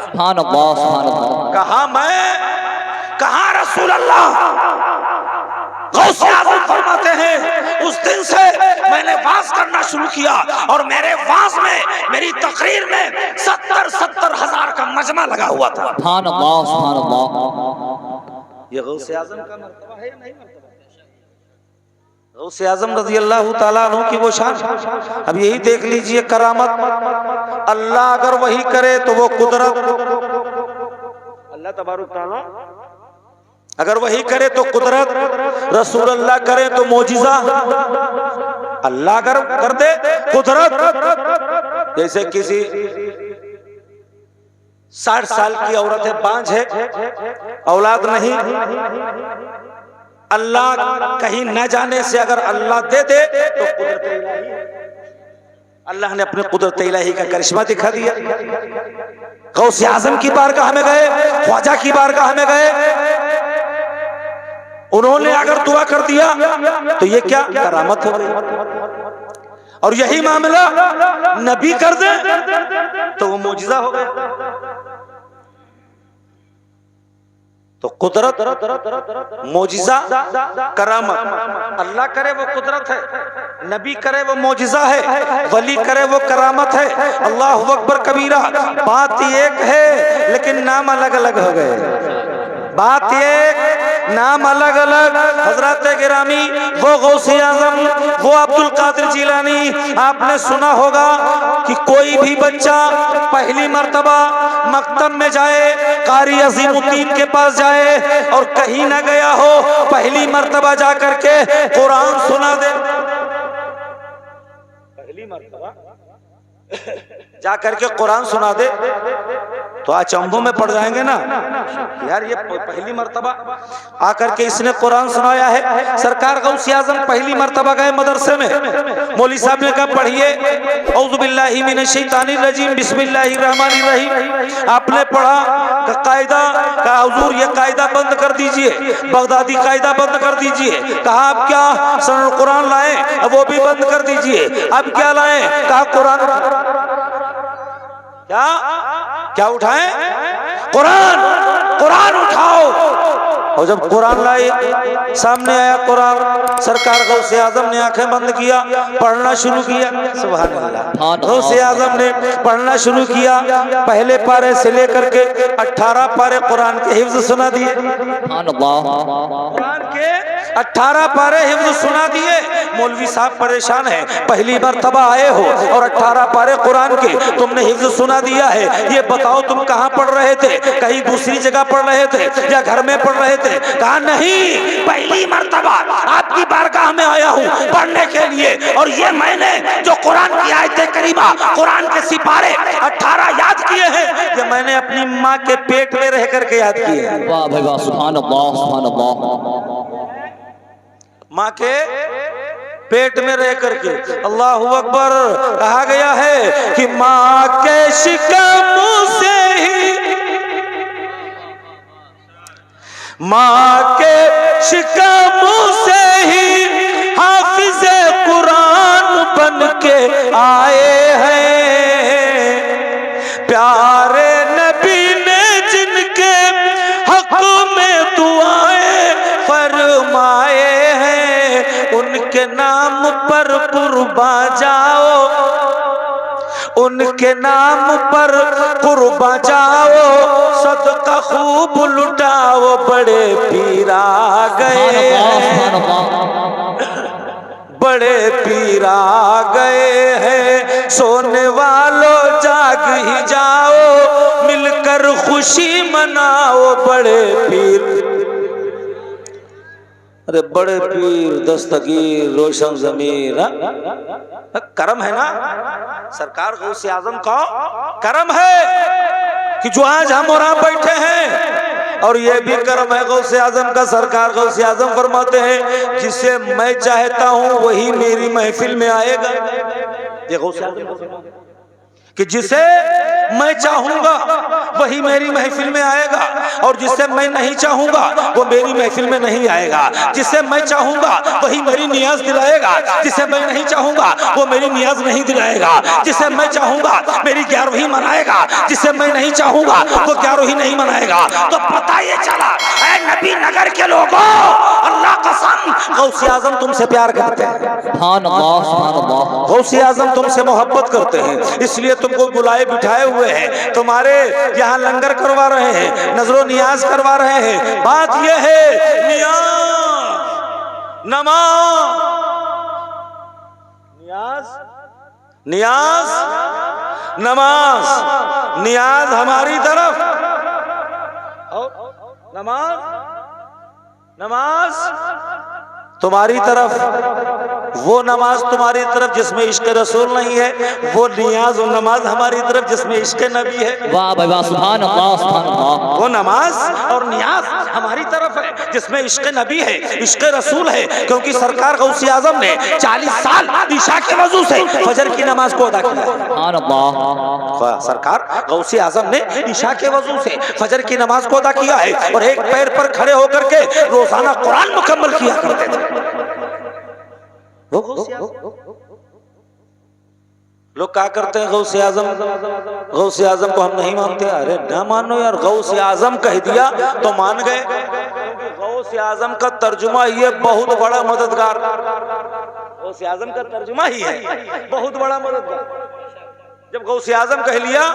[SPEAKER 2] सुभान अल्लाह, सुभान अल्लाह।
[SPEAKER 1] कहा मैं, कहा रसूल अल्लाह। गौसे आज़म फरमाते हैं उस दिन से मैंने वाज करना शुरू किया और मेरे वाज में मेरी तकरीर में 70,000 का मजमा लगा हुआ था।
[SPEAKER 2] सुभान अल्लाह।
[SPEAKER 1] ये गौसे आजम का मर्तबा है या नहीं मर्तबा? गौसे आजम रज़ी अल्लाह ताला अन्हु की वो शान। अब यही देख लीजिए करामत, अल्लाह अगर वही करे तो वो कुदरत, अल्लाह तबारक तआला अगर वही करे तो कुदरत, रसूल अल्लाह करे तो मोजिजा, अल्लाह अगर कर दे कुदरत। जैसे किसी 60 साल की औरत है, बांझ है, औलाद नहीं, अल्लाह कहीं न जाने से अगर अल्लाह दे दे तो कुदरत इलाही, अल्लाह ने अपने कुदरत इलाही का करिश्मा दिखा दिया। गौसे आजम की बारगाह में गए, ख्वाजा की बारगाह में गए, उन्होंने अगर दुआ कर दिया तो ये क्या करामत हो गई। और यही मामला नबी कर दे तो वो मोजिजा हो गया। तो कुदरत, मोजिजा, करामत, अल्लाह करे वो कुदरत है, नबी करे वो मोजिजा है, वली करे वो करामत है। अल्लाहु अकबर कबीरा। बात एक है लेकिन नाम अलग अलग हो गए। बात एक, नाम अलग अलग। हजरत गिरामी, वो गौसे आजम, वो अब्दुल कादिर जिलानी। आपने सुना होगा कि कोई भी बच्चा पहली मर्तबा मकतब में जाए, कारी अजीमुद्दीन के पास जाए और कहीं ना गया हो, पहली मर्तबा जा करके कुरान सुना दे। पहली मर्तबा जा करके कुरान सुना दे तो अचंभों में पड़ जाएंगे ना, यार ये पहली मर्तबा आकर के इसने कुरान सुनाया है। सरकार गौसे आजम पहली मर्तबा गए मदरसे में, मौलवी साहब ने कहा पढ़िए औज़ु बिल्लाहि मिनश शैतानिर रजीम बिस्मिल्लाहिर रहमानिर रहीम। आपने पढ़ा कायदा का, हुजूर ये कायदा बंद कर दीजिए, बगदादी कायदा बंद कर दीजिए। कहा आप क्या सरल कुरान लाए, अब वो भी बंद कर दीजिए। अब क्या लाए, कहा कुरान। क्या क्या उठाएं, कुरान, कुरान उठाओ। और जब कुरान लाए, सामने आया कुरान, सरकार गौसे आजम ने आंखें बंद किया, पढ़ना शुरू किया। सुभान अल्लाह। गौसे आजम ने पढ़ना शुरू किया, पहले पारे से लेकर के 18 पारे कुरान के हिफ्ज सुना दिए। कुरान के 18 पारे हिफ्ज सुना दिए। मौलवी साहब परेशान है, पहली मर्तबा आए हो और 18 पारे कुरान के तुमने हिफ्ज सुना दिया है, ये बताओ तुम कहाँ पढ़ रहे थे, कहीं दूसरी जगह पढ़ रहे थे या घर में पढ़ रहे थे? कहा नहीं, पहली मर्तबा आपकी बारगाह में आया हूँ पढ़ने के लिए, और ये मैंने जो कुरान की आयत करीमा, कुरान के सिपारे 18 याद किए हैं, ये मैंने अपनी माँ के पेट में रह करके याद किए हैं।
[SPEAKER 2] वाह भाई वाह, सुभान अल्लाह, सुभान अल्लाह।
[SPEAKER 1] माँ के पेट में रह करके। अल्लाहु अकबर। कहा गया है कि माँ के शिकमों से ही, माँ के शिकमों से ही हाफिज़े कुरान बन के आए हैं। प्यारे नबी ने जिनके हक में दुआएं फरमाए हैं, उनके नाम पर कुर्बा जाओ, उनके नाम पर कुर्बा जाओ, सदका खूब लुटाओ, बड़े पीर आ गए, बड़े पीर आ गए हैं। सोने वालों जाग ही जाओ, मिलकर खुशी मनाओ, बड़े पीर। अरे बड़े पीर दस्तगीर रोशन जमीर, करम है ना सरकार गौसे आजम का, करम है कि जो आज हम और आप बैठे हैं, और ये भी करम है गौसे आजम का। सरकार गौसे आजम फरमाते हैं जिसे मैं चाहता हूं वही मेरी महफिल में आएगा। ये गौसे आजम कि जिसे मैं चाहूंगा वही मेरी महफिल में आएगा और जिसे मैं नहीं चाहूंगा वो मेरी महफिल में नहीं आएगा। जिसे मैं चाहूंगा वही मेरी नियाज दिलाएगा, जिसे मैं नहीं चाहूंगा वो मेरी नियाज नहीं दिलाएगा। जिसे मैं चाहूंगा मेरी 11वीं मनाएगा, जिसे मैं नहीं चाहूंगा वो 11वीं नहीं मनाएगा। तो पता ये चला ऐ नबी नगर के लोगों, अल्लाह कसम गौसे आजम तुमसे प्यार करते हैं,
[SPEAKER 2] सुभान अल्लाह, सुभान अल्लाह।
[SPEAKER 1] गौसे आजम तुमसे मोहब्बत करते हैं, इसलिए तुमको बुलाए बिठाए हुए हैं, तुम्हारे यहाँ लंगर करवा रहे हैं, नजरो नियाज करवा रहे हैं। बात यह है नियाज नमाज नियाज नमाज नियाज हमारी तरफ और नमाज तुम्हारी तरफ। वो नमाज तुम्हारी तरफ जिसमें इश्क रसूल नहीं है, वो नियाज और नमाज हमारी तरफ जिसमें इश्क नबी है।
[SPEAKER 2] वाह भाई वाह, सुभान अल्लाह, सुभान अल्लाह।
[SPEAKER 1] वो नमाज और नियाज हमारी तरफ है जिसमें इश्क नबी है, इश्क रसूल है। क्योंकि सरकार गौसे आजम ने 40 साल ईशा के वजू से फजर की नमाज को अदा किया।
[SPEAKER 2] सुभान अल्लाह।
[SPEAKER 1] सरकार गौसे आजम ने ईशा के वजू से फजर की नमाज को अदा किया है और एक पैर पर खड़े होकर के रोजाना कुरान मुकम्मल किया करते थे। लोग क्या करते हैं, गौसे आजम को हम नहीं मानते। अरे ना मानो यार, गौसे आजम कह दिया तो मान गए। गौसे आजम का तर्जुमा ये बहुत बड़ा मददगार, गौसे आजम का तर्जुमा ही है बहुत बड़ा मददगार। जब गौसे आजम कह लिया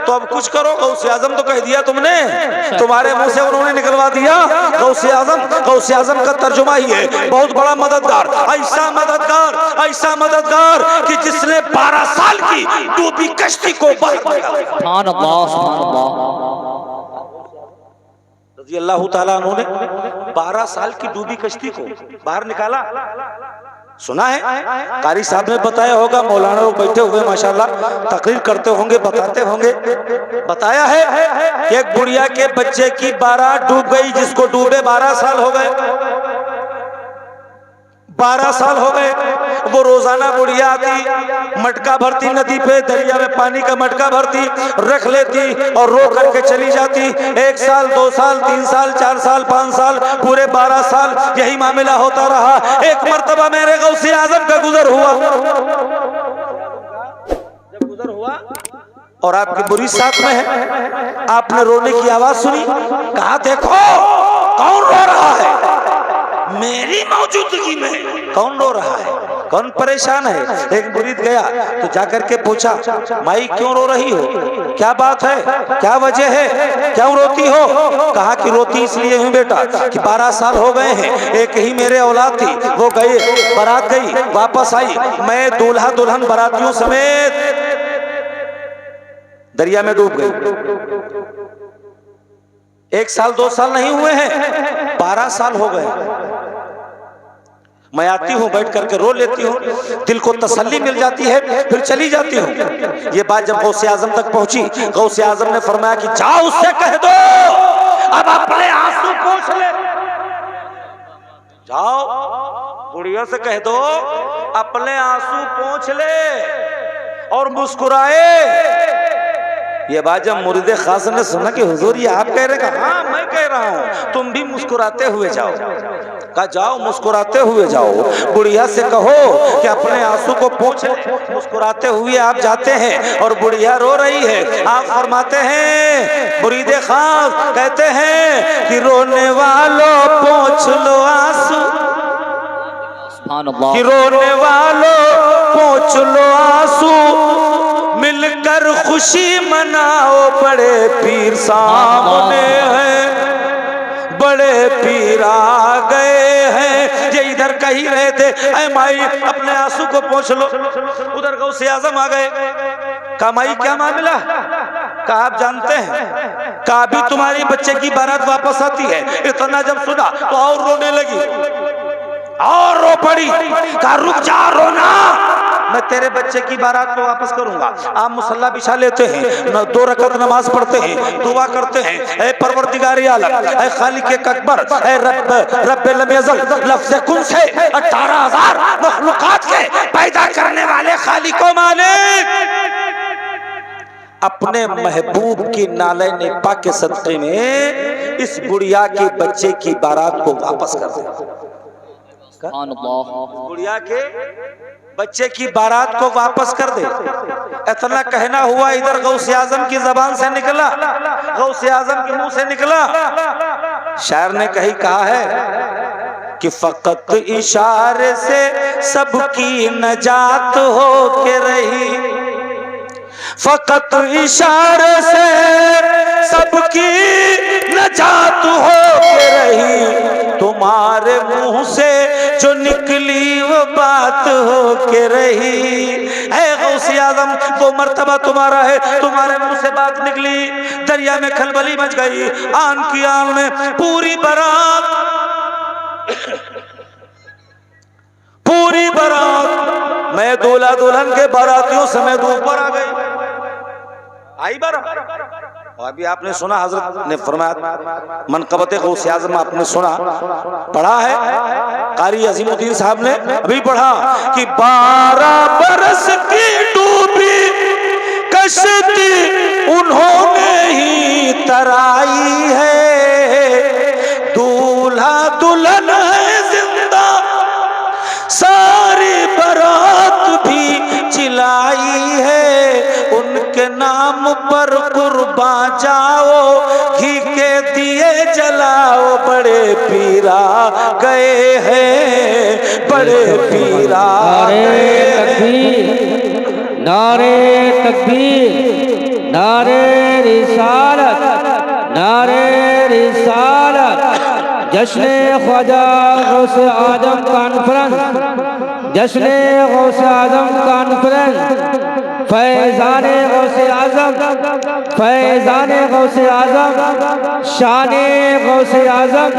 [SPEAKER 1] तो अब कुछ करो। गौसे आजम तो कह दिया तुमने, तुम्हारे मुंह से उन्होंने निकलवा दिया। गौसे आजम का तर्जुमा ही है बहुत बड़ा मददगार। ऐसा मददगार कि जिसने 12 साल की डूबी कश्ती को बाहर निकाला।
[SPEAKER 2] सुभान अल्लाह, सुभान अल्लाह।
[SPEAKER 1] रज़ी अल्लाह ताला अन्हु ने 12 साल की डूबी कश्ती को बाहर निकाला। सुना है, कारी साहब ने बताया होगा, मौलाना लोग बैठे हुए माशाल्लाह तकरीर करते होंगे, बताते होंगे। बताया है कि एक बुढ़िया के बच्चे की 12 डूब गई, जिसको डूबे 12 साल हो गए। 12 साल हो गए। वो रोजाना बुढ़िया आती, मटका भरती नदी पे, दरिया में पानी का मटका भरती, रख लेती और रो करके चली जाती। 1 साल 2 साल 3 साल 4 साल 5 साल पूरे 12 साल यही मामला होता रहा। एक मर्तबा मेरे गौसे आजम का गुजर हुआ। जब गुजर हुआ और आपकी बुरी साथ में है, आपने रोने की आवाज सुनी, कहा देखो कौन रो रहा है, मेरी मौजूदगी में कौन रो रहा है, कौन परेशान है। एक मुरीद गया तो जाकर के पूछा, माई क्यों रो रही हो, क्या बात है, क्या वजह है, क्यों रोती हो। कहा कि रोती इसलिए हूँ बेटा कि 12 साल हो गए हैं, एक ही मेरे औलाद थी, वो गए, बारात गई, वापस आई, मैं दूल्हा दुल्हन बारातियों समेत दरिया में डूब गई। 1 साल 2 साल नहीं हुए हैं, 12 साल हो गए। मैं आती हूँ, बैठ करके रो लेती हूँ, दिल को तसल्ली मिल जाती है, फिर चली जाती हूँ। ये बात जब गौसे आजम तक पहुंची, गौसे आजम ने फरमाया कि जाओ उससे कह दो अब अपने आंसू पोंछ ले। जाओ बुढ़िया से कह दो अपने आंसू पोंछ ले और मुस्कुराए। ये बात जब मुरीद खास ने सुना कि हुजूर ये आप कह रहे हैं, हाँ मैं कह रहा हूँ, तुम भी मुस्कुराते हुए जाओ। कहा जाओ मुस्कुराते हुए जाओ, बुढ़िया से कहो कि अपने आंसू को पोंछ ले। मुस्कुराते हुए आप जाते हैं और बुढ़िया रो रही है। आप फरमाते हैं, मुरीद खास कहते हैं कि रोने वालों पोंछ लो आंसू, कि रोने वालों पोंछ लो आंसू, मिलकर खुशी मनाओ, बड़े पीर सामने हैं, बड़े पीर आ गए हैं। ये इधर कही रहे थे, ऐ माई अपने आंसू को पोंछ लो। उधर गौसे आजम आ गए। कहा माई क्या मामला, कहा आप जानते हैं, कहा अभी तुम्हारी बच्चे की बारात वापस आती है। इतना जब सुना तो और रोने लगी और रो पड़ी। कहा रुक जा रोना, मैं तेरे बच्चे की बारात को वापस करूंगा। आप मुसल्ला बिछा लेते हैं, 2 रकअत नमाज पढ़ते हैं, दुआ करते हैं, ऐ परवरदिगार आलम, ऐ खालिक अकबर, ऐ रब्ब लम यज़ल, लफ्ज़ कुन से 18,000 मखलूकात के पैदा करने वाले खालिक व मालिक, अपने महबूब की नाले निपा के सदक़े में इस बुढ़िया के बच्चे की बारात को वापस कर दे। बुढ़िया के बच्चे की बारात को वापस कर दे। इतना कहना हुआ, इधर गौसे आजम की जबान से निकला, गौसे आजम के मुंह से निकला। शायर ने कही कहा है कि फकत इशारे से सबकी नजात हो के रही, फकत इशारे से सबकी नजात हो के रही, तुम्हारे मुंह से जो निकली वो बात हो के रही। है गौसे आजम, वो मर्तबा तुम्हारा है, तुम्हारे मुंह से बात निकली, दरिया में खलबली मच गई। आन की आन में पूरी बारात मैं दूल्हा दुल्हन के बारातियों समेत ऊपर आ गई, आई बारात। और अभी आपने सुना, हजरत ने फरमाया मनक़बत गौसे आज़म आपने सुना, पढ़ा है कारी अज़ीमुद्दीन साहब ने अभी पढ़ा कि 12 बरस की डूबी कश्ती उन्होंने ही तराई है, दूल्हा दुल्हन है जिंदा, सारी बारात भी चिल्लाई है, उनके नाम पर कुर्बान जाओ, घी के दिए जलाओ, बड़े पीरा गए हैं, बड़े पीरा
[SPEAKER 2] नारे तकबीर, नारे रिसालत, नारे रिसालत, जश्न ख्वाजा गौसे आजम कॉन्फ्रेंस, जश्न गौसे आजम कॉन्फ्रेंस, फैज़ाने गौसे आजम, फैज़ाने गौसे आजम, शाने गौसे आजम,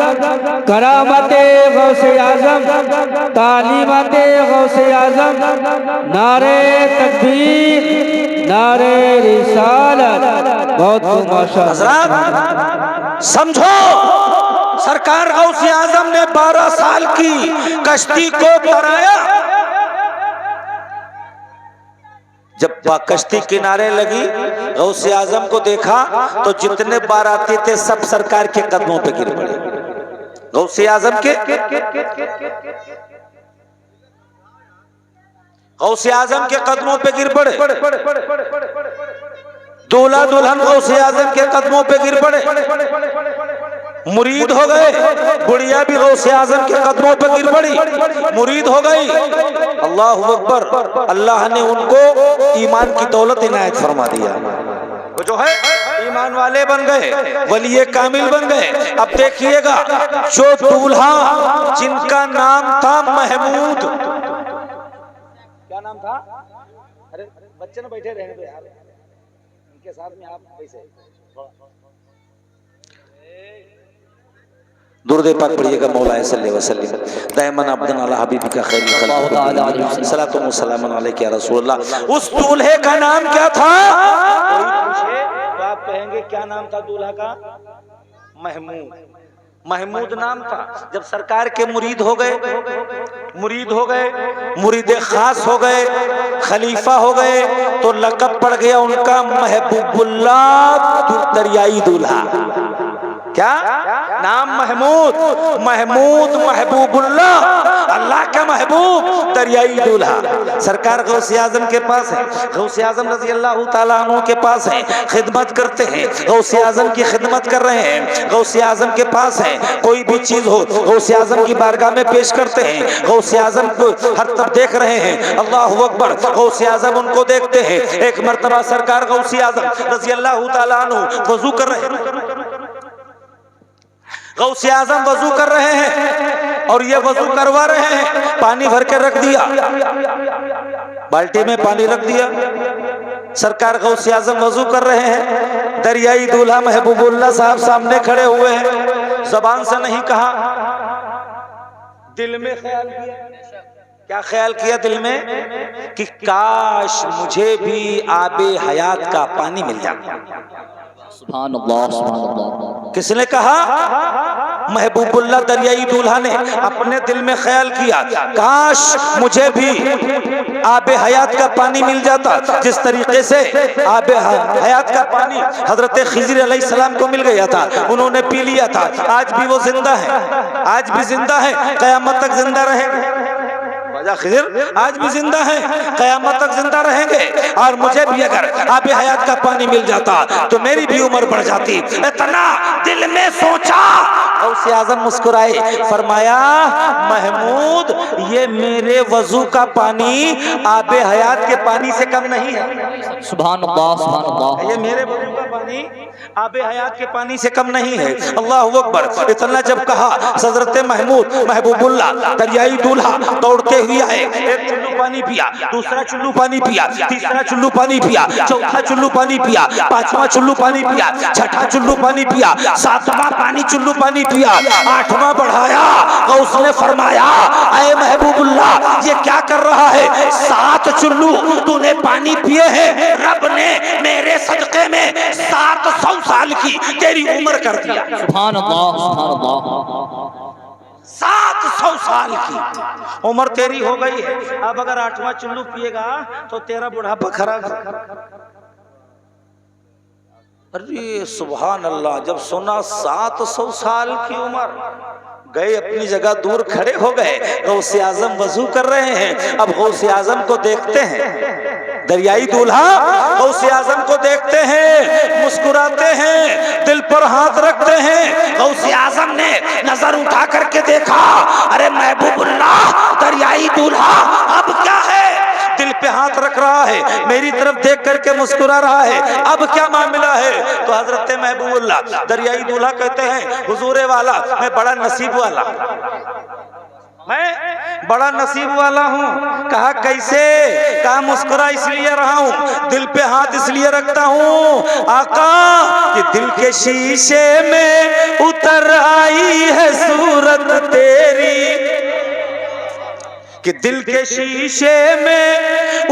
[SPEAKER 2] करामते गौसे आजम, तालीमते गौसे आजम, नारे तकबीर, नारे रिसालत। बहुत माशाअल्लाह।
[SPEAKER 1] समझो, सरकार गौसे आजम ने 12 साल की कश्ती को तराया। जब कश्ती किनारे लगी, गौसे आजम को देखा तो जितने बाराती थे सब सरकार के कदमों पे गिर पड़े। गौसे आजम के गौसे आजम के कदमों पे गिर पड़े, दूल्हा दुल्हन गौसे आजम के कदमों पे गिर पड़े, मुरीद हो गए। बुढ़िया भी गौसे आजम के कदमों पे गिर पड़ी, मुरीद हो गई। अल्लाहु अकबर। अल्लाह ने उनको ईमान की दौलत इनायत फरमा दिया, वो जो है ईमान वाले बन गए, वली कामिल बन गए। अब देखिएगा, जो दूल्हा जिनका नाम था महमूद, क्या नाम था? अरे बच्चे ना बैठे रहने दो यार, उनके साथ में आप कैसे दुरूद पाक पढ़िएगा। मौला सल्लल्लाहु अलैहि वसल्लम दायमन अब्दन अला हबीबी का खैर सलातो व सलाम अलैका या रसूलल्लाह। उस दूल्हे का नाम क्या था? कोई पूछे तो आप कहेंगे क्या नाम था दूल्हा का? महमूद। महमूद नाम था। जब सरकार के मुरीद हो गए, मुरीद हो गए, मुरीद खास हो गए, खलीफा हो गए, तो लक़ब पड़ गया उनका महबूबुल्लाह दरियाई दूल्हा। क्या नाम? महमूद। महमूद महबूबुल्लाह, अल्लाह का महबूब, दरियाई दूल्हा। सरकार गौसे आजम के पास है, गौसे आजम रज़ी अल्लाह ताला अन्हु के पास है, खिदमत करते हैं, गौसे आजम की खिदमत कर रहे हैं। गौसे आजम के पास है, कोई भी चीज हो गौसे आजम की बारगाह में पेश करते हैं। गौसे आजम को हर तरफ देख रहे हैं, अल्लाहु अकबर। गौसे आजम उनको देखते हैं। एक मर्तबा सरकार गौसे आजम रज़ी अल्लाह ताला अन्हु वजू कर रहे हैं, गौसे आजम वजू कर रहे हैं और ये वजू करवा रहे हैं। पानी भर के रख दिया, बाल्टी में पानी रख दिया। सरकार गौसे आजम वजू कर रहे हैं, दरियाई दूल्हा महबूबुल्लाह साहब सामने खड़े हुए हैं। जबान से नहीं कहा, दिल में ख्याल किया। क्या ख्याल किया दिल में? कि काश मुझे भी आबे हयात का पानी मिल जाता।
[SPEAKER 2] सुभान अल्लाह, सुभान अल्लाह।
[SPEAKER 1] किसने कहा? महबूबुल्लाह दरियाई दूल्हा ने अपने दिल में ख्याल किया, काश मुझे भी आबे हयात का पानी मिल जाता, जिस तरीके से आबे हयात का पानी हजरत खिज़र अलैहिस्सलाम को मिल गया था, उन्होंने पी लिया था। आज भी वो जिंदा है, आज भी जिंदा है, क़यामत तक जिंदा रहेंगे। खिज़र आज भी जिंदा है, क़यामत तक जिंदा रहेंगे। और मुझे भी अगर आबे हयात का पानी मिल जाता तो मेरी भी उम्र बढ़ जाती। इतना दिल में सोचा। गौसे आज़म मुस्कुराए, फरमाया महमूद ये मेरे वजू का पानी आबे हयात के पानी से कम नहीं है।
[SPEAKER 2] सुभान अल्लाह, सुभान अल्लाह।
[SPEAKER 1] ये मेरे वजू का पानी आबे हयात के पानी से कम नहीं है। अल्लाहु अकबर। इतना जब कहा, हज़रत महबूबुल्लाह दरियाई दूल्हा दौड़ते हुए आए, एक चुल्लू पानी पिया, दूसरा चुल्लू पानी पिया, तीसरा चुल्लू पानी पिया, चौथा चुल्लू पानी पिया, पांचवा चुल्लू पानी पिया, छठा चुल्लू पानी पिया, सातवां पानी चुल्लू पानी पिया, आठवां बढ़ाया। और उसने फरमाया, ऐ महबूबुल्लाह ये क्या कर रहा है? 7 चुल्लू तूने पानी पिए हैं, रब ने मेरे सदके में 700 साल की तेरी उम्र कर दिया।
[SPEAKER 2] सुभान अल्लाह, सुभान अल्लाह।
[SPEAKER 1] 700 साल की उम्र तेरी हो गई है। अब अगर 8वां चुल्लू पिएगा तो तेरा बुढ़ापा खराब है। अरे सुभान अल्लाह। जब सुना 700 साल की उम्र, गए अपनी जगह दूर खड़े हो गए। गौसे आजम वजू कर रहे हैं। अब गौसे आजम को देखते हैं, दरियाई दूल्हा गौसे आजम को देखते हैं, मुस्कुराते हैं, दिल पर हाथ रखते हैं। गौसे आजम ने नजर उठा करके देखा, अरे महबूबुल्लाह दरियाई दूल्हा अब क्या है? दिल पे हाथ रख रहा है, मेरी तरफ देख करके मुस्कुरा रहा है, अब क्या मामला है? तो हजरत महबूबुल्लाह दरियाई दूल्हा कहते हैं, हुजूरे वाला मैं बड़ा नसीब वाला, मैं बड़ा नसीब वाला हूँ। कहा कैसे? कहा मुस्कुरा इसलिए रहा हूँ, दिल पे हाथ इसलिए रखता हूँ आका कि दिल के शीशे में उतर आई है सूरत तेरी, कि दिल के शीशे में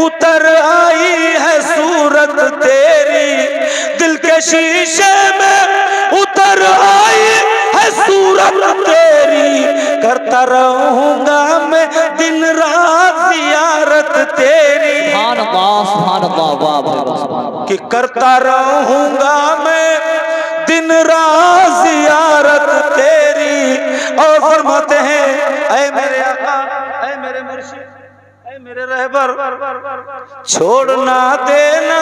[SPEAKER 1] उतर आई है सूरत तेरी, दिल के शीशे में उतर आई है सूरत तेरी, करता रहूंगा मैं दिन रात जियारत तेरी।
[SPEAKER 2] सुभान अल्लाह, सुभान अल्लाह, वाह वाह, सुभान अल्लाह।
[SPEAKER 1] कि करता रहूंगा मैं दिन रात जियारत तेरी। और फरमाते हैं, ऐ मेरे आका, ऐ मेरे मुर्शिद, ऐ मेरे रहबर, छोड़ना देना।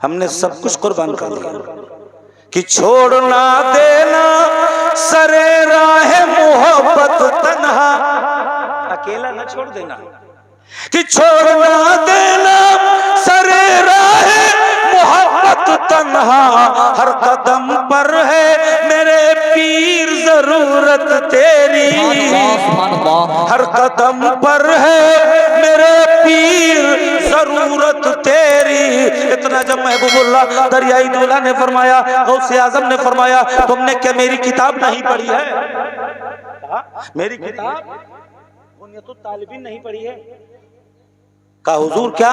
[SPEAKER 1] हमने सब कुछ कुर्बान कर दिया कि छोड़ना देना सरे राह मोहब्बत तन्हा, अकेला न छोड़ देना, कि छोड़ना देना सरे राह मोहब्बत तन्हा, हर कदम पर है मेरे पीर जरूरत तेरी, हर कदम पर है मेरे पीर जरूरत तेरी। इतना जब महबूबुल्लाह दरियाई दूल्हा ने फरमाया, गौसे आजम ने फरमाया, तुमने क्या मेरी किताब नहीं पढ़ी है? मेरी किताब बुनियतुत तालिबीन नहीं पढ़ी है? का हुजूर क्या?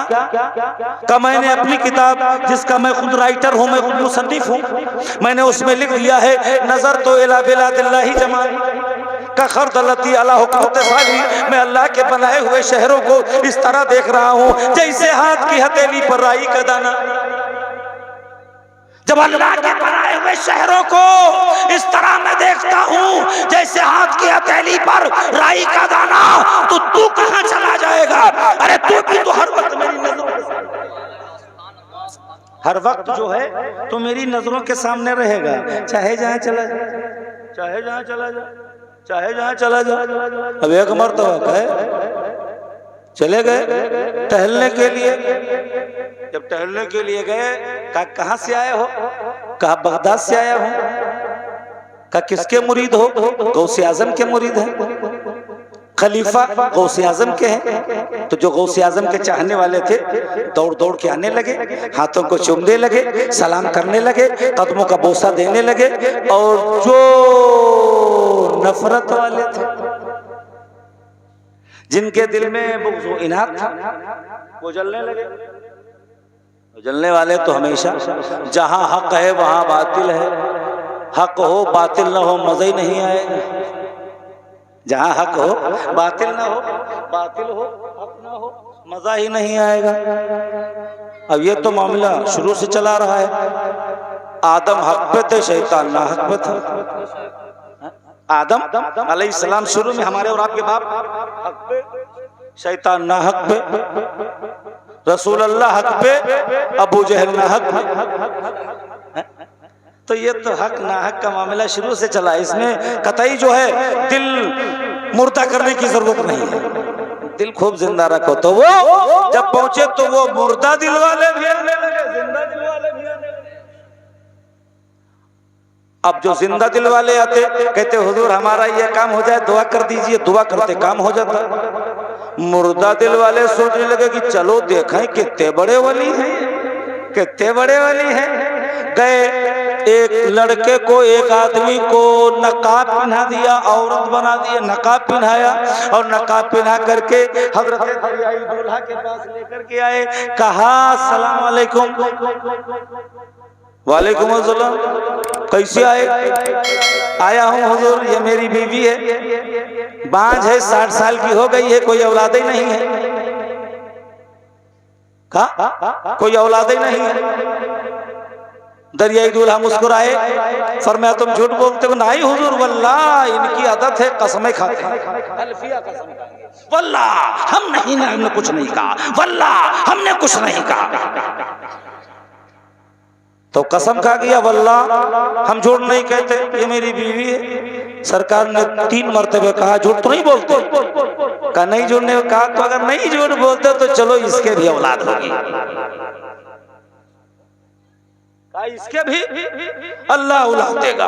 [SPEAKER 1] का मैंने अपनी किताब, जिसका मैं खुद राइटर हूँ, मैं खुद मुसन्निफ हूँ, मैंने उसमें लिख दिया है, नजर तो इला बिलादिल्लाहि जमाली का खरदलती अला हुक्मत फाली, मैं अल्लाह के बनाए हुए शहरों को इस तरह देख रहा हूँ जैसे हाथ की हथेली पर राई का दाना। जब अल्लाह के बनाए हुए शहरों को इस तरह मैं देखता हूँ जैसे हाथ की हथेली पर राई का दाना, तो तू कहाँ चला जाएगा? अरे तू भी तो हर वक्त मेरी नजरों के सामने, हर वक्त जो है तो मेरी नजरों के सामने रहेगा, चाहे जहाँ चला जाए, चाहे जहाँ चला जाए, चाहे जहाँ चला जाए। अब एक मर्तबा है चले गए टहलने के लिए, जब टहलने के लिए गए, कहा कहाँ से आए हो? कहा बगदाद से आया हूँ। कहा किसके मुरीद हो? गौसे आजम के मुरीद हैं, खलीफा गौसे आजम के हैं। तो जो गौसे आजम के चाहने वाले थे दौड़ दौड़ के आने लगे, हाथों को चूमने लगे, सलाम करने लगे, कदमों का बोसा देने लगे, और जो नफरत वाले थे, जिनके दिल में बुग़्ज़ व इनात था, वो जलने लगे। जलने वाले तो हमेशा जहां हक है वहां बातिल है, हक हो बातिल न हो मजा ही नहीं आएगा। जहाँ हक हो बातिल ना हो, बातिल हो हक ना हो, मजा ही नहीं आएगा। अब ये तो मामला शुरू से चला रहा है। आदम हक पे थे, शैतान ना हक पे था। आदम अलैहिस्सलाम शुरू में हमारे और आपके बाप हक पे, शैतान ना हक पे, रसूल अल्लाह हक पे, अबू जहल ना हक पे। तो ये तो हक ना हक का मामला शुरू से चला है। इसमें कतई जो है दिल मुर्दा करने की जरूरत नहीं है, दिल खूब जिंदा रखो। तो वो जब पहुंचे तो वो मुर्दा दिल वाले भी आने लगे, जिंदा दिल वाले भी आने लगे। अब जो जिंदा दिल वाले आते कहते हुजूर हमारा ये काम हो जाए, दुआ कर दीजिए, दुआ करते काम हो जाता। मुर्दा दिल वाले सोचने लगे कि चलो देखें कितने बड़े वली हैं, कितने बड़े वली हैं। गए एक लड़के को, एक आदमी को नकाब पहना दिया, औरत बना दिया, नकाब पहनाया और नकाब पहना करके हजरत दरियाई दूल्हा के पास लेकर के आए। कहा अस्सलाम वालेकुम। वालेकुम अस्सलाम। कैसे आए? आया हूँ हुजूर, ये मेरी बीवी है, बांझ है, 60 साल की हो गई है, कोई औलाद ही नहीं है। कहा कोई औलाद ही नहीं है। दरियाई दूल्हा मुस्कुराए, फरमाया तुम झूठ बोलते हो? नहीं हुजूर, वल्लाह इनकी आदत है कसमें खाते हैं, हल्फिया कसम खाएंगे, वल्लाह हम नहीं, हमने कुछ नहीं कहा, वल्लाह हमने कुछ नहीं कहा। तो कसम खा गया, वल्लाह हम झूठ नहीं कहते, ये मेरी बीवी है। सरकार ने 3 मरतबे कहा झूठ तो नहीं बोलते? कहा नहीं झूठ नहीं। कहा तो अगर नहीं झूठ बोलते तो चलो इसके भी औलाद होगी, इसके भी अल्लाह औलाद देगा।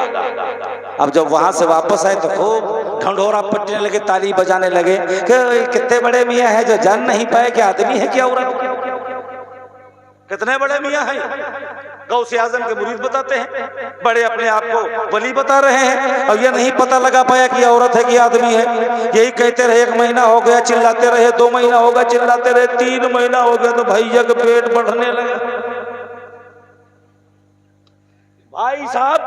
[SPEAKER 1] अब जब वहां से वापस आए तो खूब ढंढोरा पटने लगे, ताली बजाने लगे कि कितने बड़े मियाँ हैं जो जान नहीं पाए कि आदमी है क्या औरत, कितने बड़े मियाँ हैं। गौसे आजम के मुरीद बताते हैं, बड़े अपने आप को वली बता रहे हैं और ये नहीं पता लगा पाया कि औरत है कि आदमी है। यही कहते रहे, 1 महीना हो गया चिल्लाते रहे, 2 महीना हो गया चिल्लाते रहे, 3 महीना हो गया तो भैया का पेट बढ़ने लगा। भाई साहब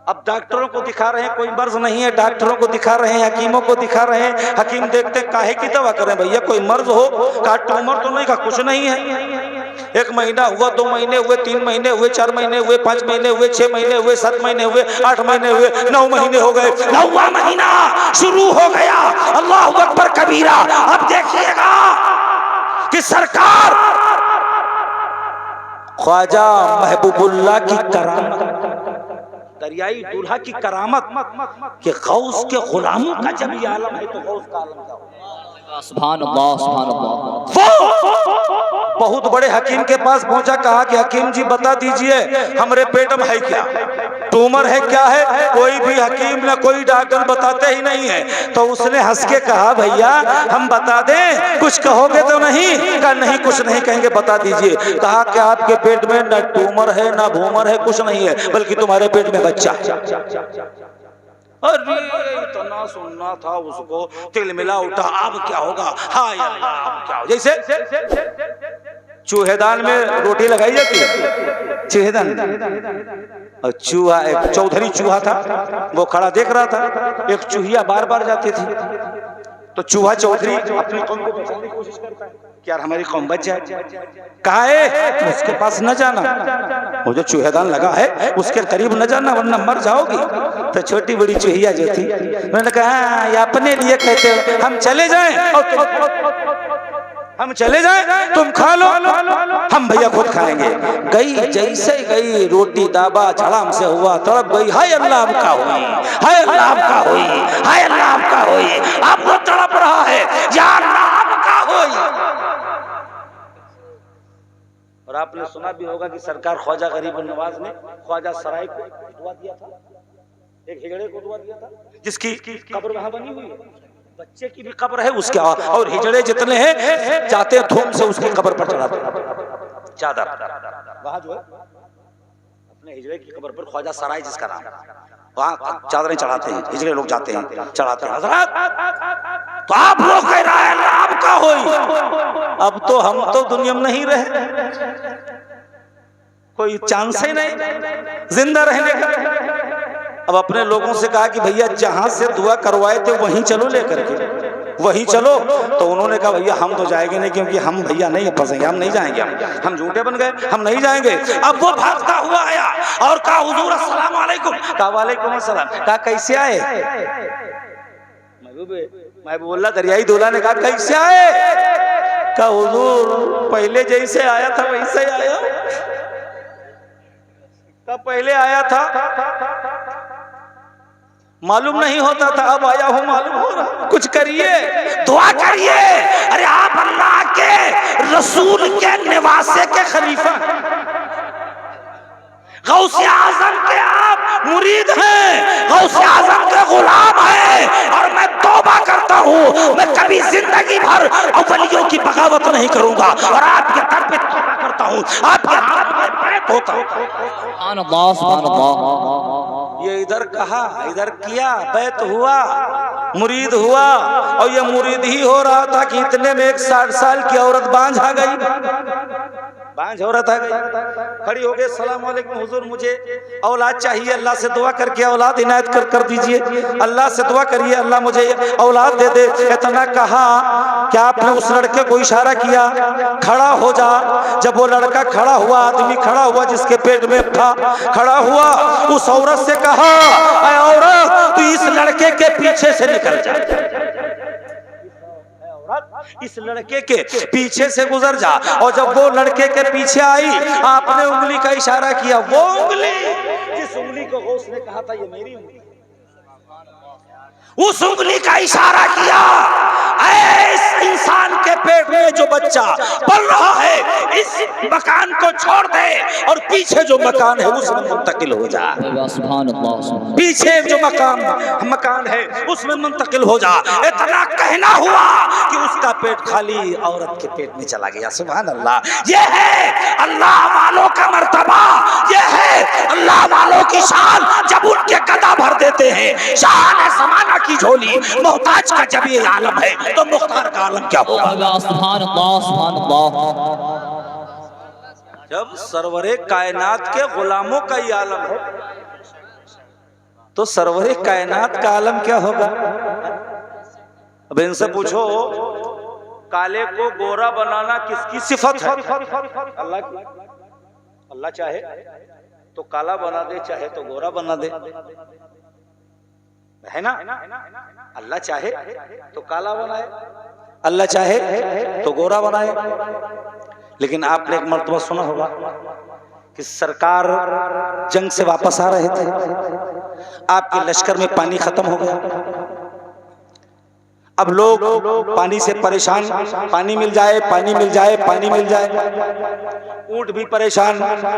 [SPEAKER 1] अब डॉक्टरों को दिखा रहे हैं, कोई मर्ज नहीं है, डॉक्टरों को दिखा रहे हैं, हकीमों को दिखा रहे हैं। हकीम देखते काहे की दवा करें भैया, कोई मर्ज हो? कहा ट्यूमर तो नहीं, का कुछ नहीं है। 1 महीना हुआ, 2 महीने हुए, 3 महीने हुए, 4 महीने हुए, 5 महीने हुए, 6 महीने हुए, 7 महीने हुए, 8 महीने हुए, 9 महीने हो गए, 9वां महीना शुरू हो गया। अल्लाह अकबर कबीरा। अब देखिएगा कि सरकार ख्वाजा महबूबुल्लाह की करामत, दरियाई दूल्हा की करामत कि गौस के गुलामों का जब ये आलम है तो गौस का आलम क्या होगा।
[SPEAKER 2] सुभान अल्लाह, सुभान अल्लाह।
[SPEAKER 1] बहुत बड़े हकीम के पास पहुंचा, कहा कि हकीम जी बता दीजिए हमारे पेट में है क्या, ट्यूमर है क्या है? कोई भी हकीम ना कोई डॉक्टर बताते ही नहीं है। तो उसने हंस के कहा भैया हम बता दें, कुछ कहोगे तो नहीं? कहा नहीं कुछ नहीं कहेंगे, बता दीजिए। कहा कि आपके पेट में न ट्यूमर है न भूमर है, कुछ नहीं है, बल्कि तुम्हारे पेट में बच्चा। अरे इतना सुनना था उसको, तिल मिला उठा, अब क्या होगा? हाय अल्लाह, अब क्या होगा? जैसे चूहेदान में रोटी लगाई जाती है, चूहेदान, और चूहा, एक चौधरी चूहा था, वो खड़ा देख रहा था, एक चूहिया बार बार जाती थी, तो चूहा चौधरी अपनी कौम को बचाने की कोशिश करता है कि यार हमारी कौम बच जाए। कहा है तो उसके पास न जाना, वो जो चूहेदान लगा है उसके करीब न जाना वरना मर जाओगी। तो छोटी बड़ी चूहिया जो थी उन्होंने कहा ये अपने लिए कहते हो, हम चले जाएं और हम चले जाएं, तुम खा लो, हम भैया खुद खाएंगे। गई, जैसे गई रोटी दाबा झड़ाम से हुआ, तड़प गई, हाय अल्लाह आपका हुई, हाय अल्लाह आपका हुई, हाय अल्लाह आपका हुई। अब वो तड़प रहा है, या अल्लाह आपका हुई। और आपने सुना भी होगा कि सरकार ख्वाजा गरीब नवाज ने ख्वाजा सराय को दुआ दिया था, एक हिजड़े को दुआ दिया था जिसकी कब्र वहां बनी हुई है, बच्चे की भी कब्र है उसके, और हिजड़े जितने हैं जाते धूम से उसकी कब्र पर चढ़ाते चादर। वहां जो है अपने हिजड़े की कब्र पर ख्वाजा सराय जिसका नाम, वहां चादरें चढ़ाते हैं, हिजड़े लोग जाते हैं चढ़ाते हैं। हजरत तो आप लोग कह रहा है आपका होई, अब तो हम तो दुनिया में नहीं रहे, कोई चांस ही नहीं जिंदा रहने का। अब अपने लोगों से कहा कि भैया जहां से दुआ करवाए थे वहीं चलो लेकर के, वहीं चलो। तो उन्होंने कहा भैया हम तो जाएंगे नहीं, क्योंकि हम भैया नहीं फंसेंगे, हम नहीं जाएंगे, हम झूठे बन गए, हम नहीं जाएंगे। अब वो भागता हुआ आया और कहा हुजूर अस्सलाम वालेकुम। कहा वालेकुम अस्सलाम। कहा कैसे आए? महबूबुल्लाह दरियाई दूल्हा ने कहा कैसे आए? कहा हुजूर पहले जैसे आया था वैसे ही आया। कहा पहले आया था मालूम नहीं होता था, अब आया हूं मालूम हो रहा। कुछ करिए, दुआ करिए। अरे आप अल्लाह के रसूल के निवासे के खलीफा, गौसे आजम के आप मुरीद हैं, गौसे आजम के गुलाम हैं। और मैं तौबा करता हूँ, मैं कभी जिंदगी भर अवलियों की बगावत नहीं करूंगा और आपके दर पे तौबा करता हूँ, आपके हाथ में बैत होता हूँ।
[SPEAKER 2] सुभान अल्लाह, सुभान अल्लाह।
[SPEAKER 1] ये इधर कहा, इधर किया, बैत हुआ, मुरीद हुआ। और ये मुरीद ही हो रहा था कि इतने में एक 60 साल की औरत बांझ आ गई। बांझ औरत आ गई, खड़ी हो गई, सलाम वालेकुम हुजूर मुझे औलाद चाहिए, अल्लाह से दुआ करके औलाद इनायत कर दीजिए, अल्लाह से दुआ करिए अल्लाह मुझे औलाद दे दे। इतना कहा कि आपने उस लड़के को इशारा किया खड़ा हो जा। जब वो लड़का खड़ा हुआ, आदमी खड़ा हुआ जिसके पेट में था, खड़ा हुआ, उस औरत से कहा ऐ औरत तू इस लड़के के पीछे से निकल जा, इस लड़के के पीछे से गुजर जा। और जब वो लड़के के पीछे आई, आपने उंगली का इशारा किया, वो उंगली जिस उंगली को गौस ने कहा था ये मेरी उंगली, उस उंगली का इशारा किया। इस इंसान के पेट में जो बच्चा पल रहा है इस मकान को छोड़ दे और पीछे जो मकान है उसमें मुंतकिल हो जा। पीछे जो मकान है उसमें मुंतकिल हो जा। इतना कहना हुआ कि उसका पेट खाली औरत के पेट में चला गया। सुभान अल्लाह। ये है अल्लाह वालों का मर्तबा, ये है अल्लाह वालों की शान। जब उनके गदा भर देते हैं, शान है ज़माना की झोली, मोहताज का जब ये आलम है तो मुख्तार का आलम क्या होगा?
[SPEAKER 2] सुभान अल्लाह, सुभान अल्लाह।
[SPEAKER 1] जब सरवरे कायनात के गुलामों का ये आलम है तो सरवरे कायनात का आलम क्या होगा? अब इनसे पूछो काले को गोरा बनाना किसकी सिफत है? अल्लाह की। अल्लाह चाहे तो काला बना दे, चाहे तो गोरा बना दे, है ना? अल्लाह चाहे तो काला बनाए, अल्लाह चाहे तो गोरा बनाए। लेकिन आपने एक मर्तबा सुना होगा कि सरकार जंग से वापस आ रहे थे, आपके लश्कर में पानी खत्म हो गया। अब लोग पानी से परेशान, पानी मिल जाए, पानी मिल जाए, पानी मिल जाए। ऊंट भी परेशान,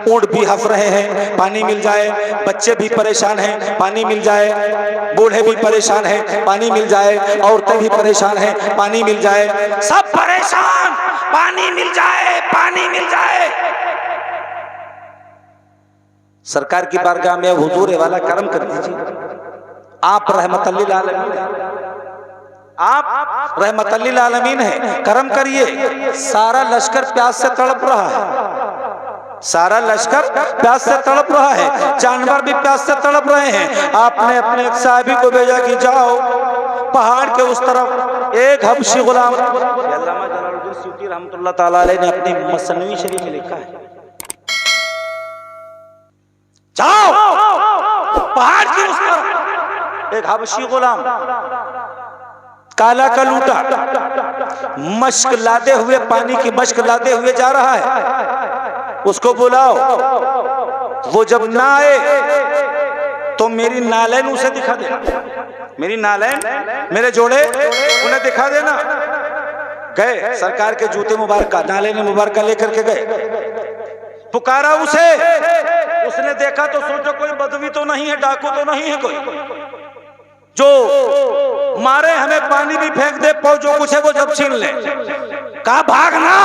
[SPEAKER 1] ऊंट भी हंस रहे हैं, पानी मिल जाए। बच्चे भी परेशान हैं, पानी मिल जाए। बूढ़े भी परेशान हैं, पानी मिल जाए। औरतें भी परेशान हैं, पानी मिल जाए। सब परेशान, पानी मिल जाए, पानी मिल जाए। सरकार की बारगाह में हुजूर वाला करम कर दीजिए। आप रहमतुल लिल आलमीन, आप रहमतुल लिल आलमीन है, करम करिए। सारा लश्कर प्यास से तड़प रहा है, सारा लश्कर प्यास से तड़प रहा है, जानवर भी प्यास से तड़प रहे हैं। आपने अपने एक साहबी को भेजा कि जाओ पहाड़ के उस तरफ एक हबशी गुलाम, अल्लामा जलालुद्दीन सूती रहमतुल्लाह ताला अलैह ने अपनी मसनवी शरीफ में लिखा है, जाओ पहाड़ के उस तरफ एक हबशी गुलाम काला कलूटा मश्क लादे हुए, पानी की मश्क लादे हुए जा रहा है, उसको बुलाओ। वो जब ना आए तो मेरी नालैन उसे दिखा देना, मेरी नालैन, मेरे जोड़े उन्हें दिखा देना। गए, सरकार के जूते मुबारक, नालैन मुबारक लेकर के गए। पुकारा उसे, उसने देखा तो सोचो कोई बदवी तो नहीं है, डाकू तो नहीं है कोई जो मारे हमें पानी भी फेंक दे, जो कुछ है वो जब छीन ले। कहा भागना,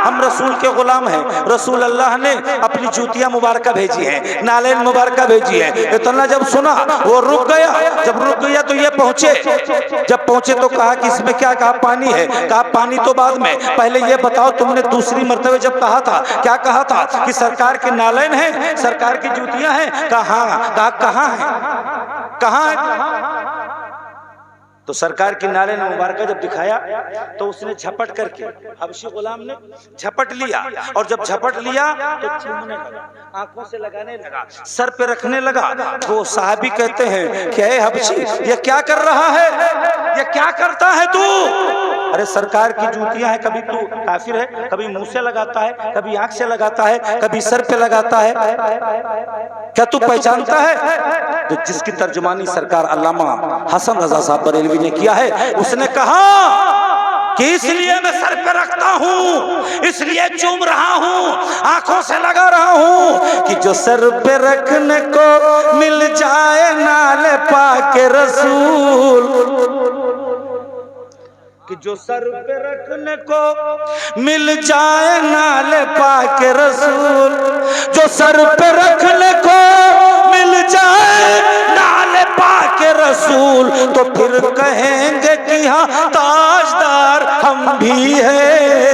[SPEAKER 1] हम रसूल के गुलाम हैं। रसूल अल्लाह ने अपनी जूतियां मुबारक भेजी हैं, नालेन मुबारक भेजी है। इतना जब सुना वो रुक गया। जब रुक गया तो ये पहुंचे। जब पहुंचे तो कहा कि इसमें क्या? कहा पानी है। कहा पानी तो बाद में, पहले ये बताओ तुमने दूसरी मर्तबे जब कहा था क्या कहा था? कि सरकार के नालेन है, सरकार की जूतियां हैं। कहा हाँ। कहा कहाँ है? कहाँ है? तो सरकार की नालेन मुबारक जब दिखाया तो उसने झपट करके, हबशी गुलाम ने झपट लिया, और जब झपट लिया तो चूमने लगा, आंखों से लगाने लगा, सर पे रखने लगा। तो साहबी कहते हैं कि हे हबशी, ये क्या कर रहा है? ये क्या करता है तू? अरे सरकार की जूतियां हैं, कभी तू काफिर है, कभी मुंह से लगाता है, कभी आंख से लगाता है, कभी सर पे लगाता है, क्या तू पहचानता है? तो जिसकी तर्जुमानी सरकार अल्लामा हसन रजा साहब बरेलवी ने किया है, उसने कहा कि इसलिए मैं सर पे रखता हूँ, इसलिए चूम रहा हूँ, आंखों से लगा रहा हूँ कि जो सर पे रखने को मिल जाए नाले पाके रसूल, कि जो सर पे रखने को मिल जाए नाले पाके रसूल, जो सर पे रखने को मिल जाए नाले पाके रसूल, तो फिर कहेंगे कि हाँ ताजदार हम भी हैं।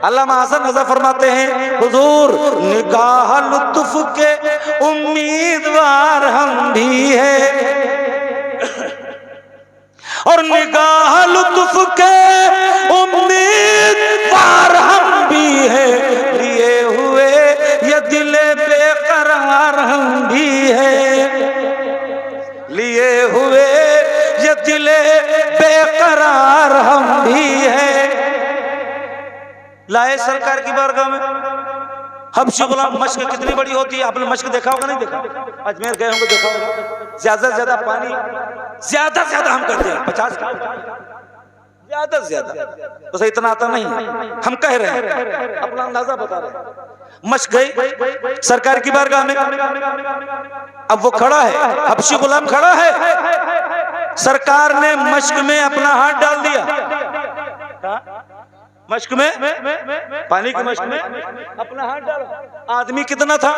[SPEAKER 1] अल्लामा हसन रज़ा फरमाते हैं, हुजूर निगाह लुत्फ के उम्मीदवार हम भी हैं, और निगाह लुत्फ के उम्मीदवार हम भी हैं, लिए हुए ये दिले बेकरार हम भी हैं, लिए हुए ये दिले बेकरार हम भी हैं। लाए सरकार की बारगाह में। हबशी गुलाम मश्क कितनी बड़ी होती है, आपने मश्क देखा होगा? नहीं देखा? अजमेर गए होंगे, देखा होगा। ज्यादा से ज्यादा पानी, ज्यादा से ज्यादा हम कहते हैं 50 ज्यादा से ज्यादा, तो इतना आता नहीं, हम कह रहे हैं, अपना अंदाजा बता रहे हैं। मश्क गई सरकार की बारगाह में, अब वो खड़ा है, हबशी गुलाम खड़ा है, सरकार ने मश्क में अपना हाथ डाल दिया। मश्क में, पानी की मश्क में अपना हाथ डाला। आदमी कितना था?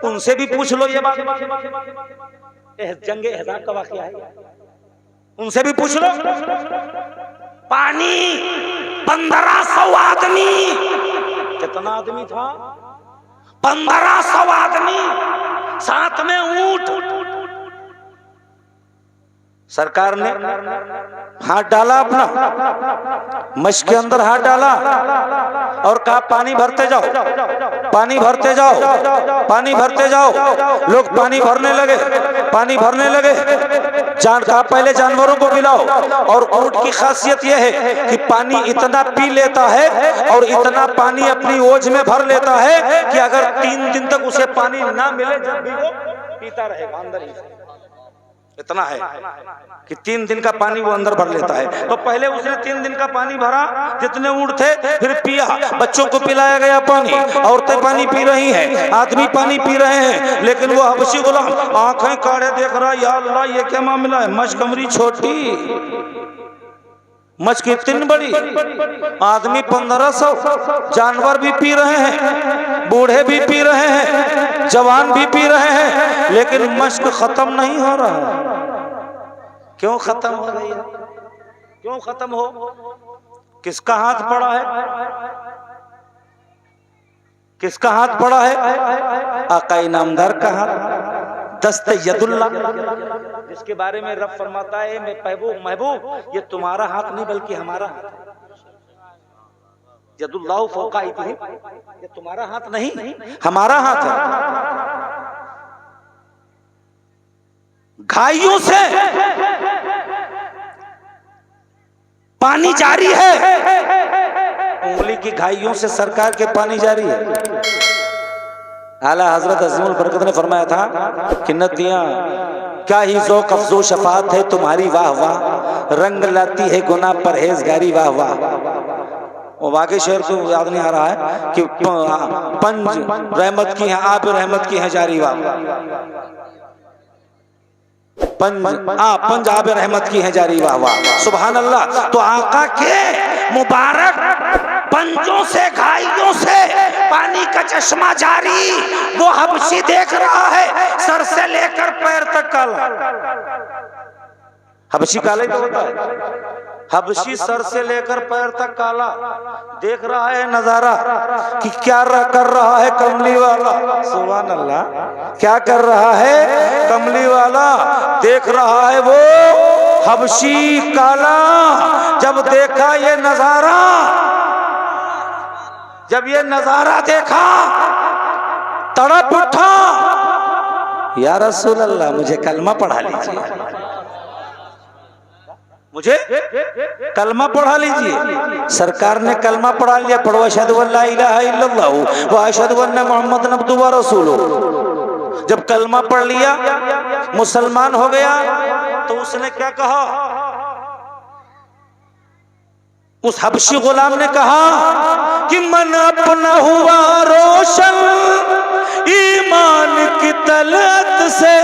[SPEAKER 1] उनसे भी पूछ लो ये बात, जंगे अहज़ाब का वाक़या है, उनसे भी पूछ लो। पानी 1500 आदमी, कितना आदमी था? 1500 आदमी, साथ में ऊंट। सरकार ने हाथ डाला अपना, मश्क के अंदर हाथ डाला और कहा पानी भरते जाओ, पानी भरते जाओ, पानी भरते जाओ। लोग पानी भरने लगे, पानी भरने लगे। कहा पहले जानवरों को पिलाओ। और ऊंट की खासियत यह है कि पानी इतना पी लेता है और इतना पानी अपनी ओझ में भर लेता है कि अगर 3 दिन तक उसे पानी ना मिले, जब भी वो पीता रहेगा अंदर ही। इतना है कि 3 दिन का पानी वो अंदर भर लेता है। तो पहले उसने 3 दिन का पानी भरा, जितने ऊंट थे, फिर पिया। बच्चों को पिलाया गया पानी, औरतें पानी पी रही हैं, आदमी पानी पी रहे हैं, लेकिन वो हबशी गुलाम आंखें काढ़े देख रहा, या अल्लाह ये क्या मामला है? मश्क हमारी छोटी, मश्क इतनी बड़ी, आदमी 1500, जानवर भी पी रहे हैं, बूढ़े भी पी रहे हैं, जवान भी पी रहे हैं, लेकिन मश्क खत्म नहीं हो रहा। क्यों खत्म हो रही है? क्यों खत्म हो? किसका हाथ पड़ा है? किसका हाथ पड़ा है? आका इनामदार का हाथ, दस्ते यदुल्ला, जिसके बारे में रब फरमाता है, मैं महबूब ये तुम्हारा हाथ नहीं बल्कि हमारा हाथ है। यदुल्लाहु फौका अयदीहिम, ये तुम्हारा हाथ नहीं हमारा हाथ है। घाइयों से पानी जारी है, उंगली की घाइयों से सरकार के पानी जारी है। आला हजरत अज़ीमुल बरकत ने फरमाया था कि नदियां क्या ही ज़ौक़ अफ़ज़ो शफ़ाअत है तुम्हारी, वाह वाह, रंग लाती है गुनाह परहेज़गारी, वाह वाह। वो वाक़ई शेर तो याद नहीं आ रहा है कि पंज रहमत की है, आप रहमत की है जारी, वाह। पंज आब रहमत की है जारी, वाह वाह, सुभान अल्लाह। तो आका के मुबारक पंजों से घाइयों से पानी का चश्मा जारी, वो हबशी देख रहा है सर से लेकर पैर तक काला। हबशी काला ही तो होता है। हबशी सर से लेकर पैर तक काला, देख रहा है नजारा कि क्या कर रहा है कमली वाला। सुभान अल्लाह, क्या कर रहा है कमली वाला, देख रहा है वो हबशी काला। जब देखा ये नजारा, जब ये नजारा देखा तड़प उठा, या रसूल अल्लाह मुझे कलमा पढ़ा लीजिए, मुझे कलमा पढ़ा लीजिए। सरकार ने कलमा पढ़ा लिया, पढ़ो अशहदु अल्ला इलाहा इल्लल्लाह व अशहदु अन्ना मुहम्मदन अब्दुहु व रसूलुहु। जब कलमा पढ़ लिया, मुसलमान हो गया, तो उसने क्या कहा, उस हबशी गुलाम ने कहा कि मन अपना हुआ रोशन ईमान की तलत से,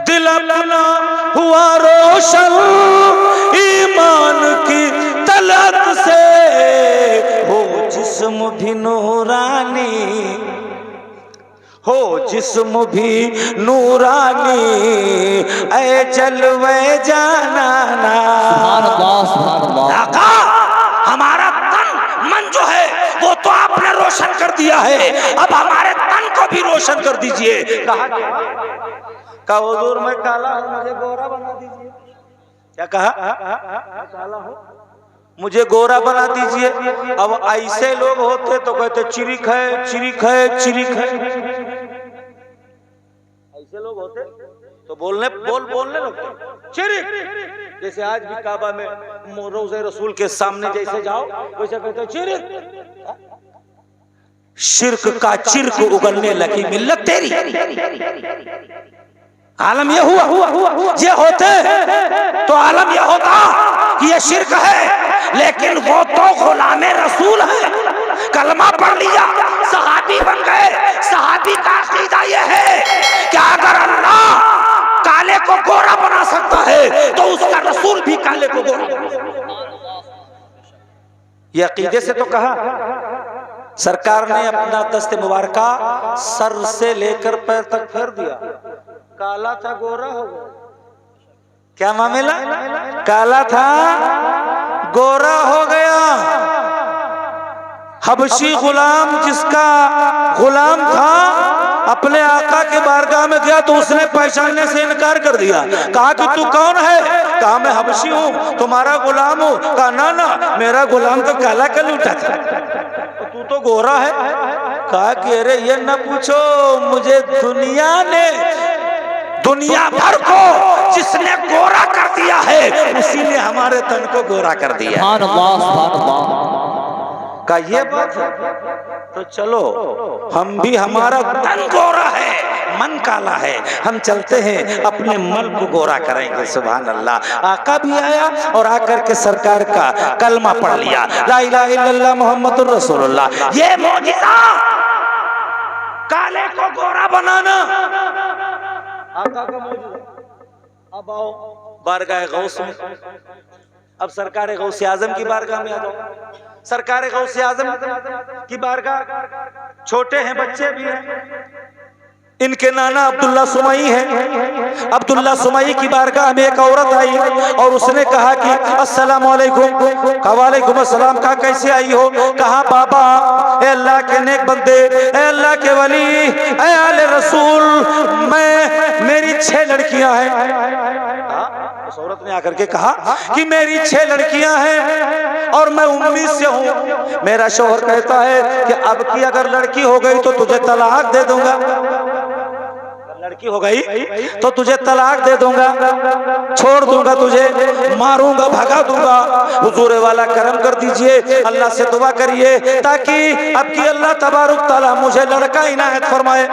[SPEAKER 1] दिल अपना हुआ रोशन ईमान की तलत से, हो जिस्म भी नूरानी, हो जिस्म भी नूरानी, ऐ जलवे जाना ना। आका, हमारा तन मन जो है वो तो आपने रोशन कर दिया है, अब हमारे तन को भी रोशन कर दीजिए। कहा हुजूर मैं काला हूं, मुझे गोरा बना दीजिए। क्या कहा, काला हूं मुझे गोरा बना दीजिए। अब ऐसे लोग होते तो कहते चिरिक है, चिरिक है, चिरिक है। ऐसे लोग होते तो बोलने लगते चिरिक। जैसे आज भी काबा में रोज़े रसूल के सामने जैसे जाओ वैसे कहते चिरिक। शिर्क का चिर्क उगलने लगी मिल्लत तेरी। आलम ये हुआ, ये होते तो आलम ये होता कि ये शिर्क है, लेकिन वो तो गुलामे रसूल है, कलमा पढ़ लिया, सहाबी बन गए। सहाबी का अकीदा ये है कि अगर अल्लाह काले को गोरा बना सकता है तो उसका रसूल भी काले को गोरा बना सकता है। ये अकीदे से तो कहा। सरकार ने अपना दस्ते मुबारका सर से लेकर पैर तक फेर दिया, काला था गोरा हो गया। क्या मामला, काला था गोरा हो गया। हबशी गुलाम जिसका गुलाम था अपने आका के बारगाह में गया तो उसने पहचानने से इनकार कर दिया। कहा कि तू कौन है? कहा मैं हबशी हूँ, तुम्हारा गुलाम हूँ। कहा ना ना, मेरा गुलाम तो काला कलूटा था, तू तो गोरा है। कहा कि अरे ये न पूछो, मुझे दुनिया भर को जिसने गोरा कर दिया है उसी ने हमारे तन को गोरा कर दिया। का ये बात है तो चलो हम भी, हमारा तन गोरा है, मन काला है, हम चलते हैं अपने मन को गोरा करेंगे। सुभान अल्लाह। आका भी आया और आकर के सरकार का कलमा पढ़ लिया, ला इलाहा इल्लल्लाह मुहम्मदुर रसूलुल्लाह। ये मौजिज़ा काले को गोरा बनाना आका का मौजिज़ा। अब आओ बारगाह गौस में, अब सरकार गौस आजम की बारगाह में आ जाओ। सरकार गौस आजम की बारगाह, छोटे हैं बच्चे भी हैं, इनके नाना अब्दुल्ला सुमई है। अब्दुल्ला सुमई की बारगाह में एक औरत आई और उसने कहा कि अस्सलामु अलैकुम। वालेकुम अस्सलाम। कहा कैसे आई हो? कहा बाबा, ए अल्लाह के नेक बंदे, ए अल्लाह के वली, ए आले रसूल, मेरी 6 लड़कियां हैं। उस औरत ने आकर के कहा कि मेरी 6 लड़कियां हैं और मैं उम्मीद से हूं। मेरा शौहर कहता है कि अब की अगर लड़की हो गई तो तुझे तलाक दे दूंगा, लड़की हो गई तो तुझे तलाक दे दूंगा, छोड़ दूंगा, तुझे मारूंगा, भगा दूंगा। हुजूर वाला करम कर दीजिए, अल्लाह से दुआ करिए ताकि अब की अल्लाह तबारुक ताला मुझे लड़का इनायत फरमाए।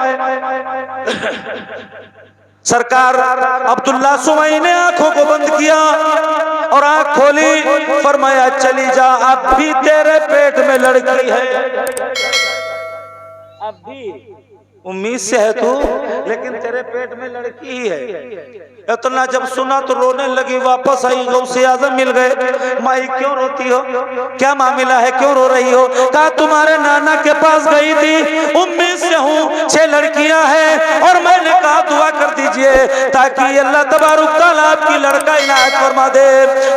[SPEAKER 1] सरकार अब्दुल्ला सुमई ने आंखों को बंद किया और आंख खोली, फरमाया चली जा, अब भी तेरे पेट में लड़की है, अब भी उम्मीद से है तू, लेकिन तेरे पेट में लड़की ही है। इतना जब सुना तो रोने लगी, वापस आई, गौसे आजम मिल गए। माई क्यों रोती हो, क्या मामला है, क्यों रो रही हो? कहा तुम्हारे नाना के पास गई थी, उम्मीद से हूँ 6 लड़कियां हैं, और मैंने कहा दुआ कर दीजिए ताकि अल्लाह तबारुक तआला आपकी लड़का इनायत फरमा दे।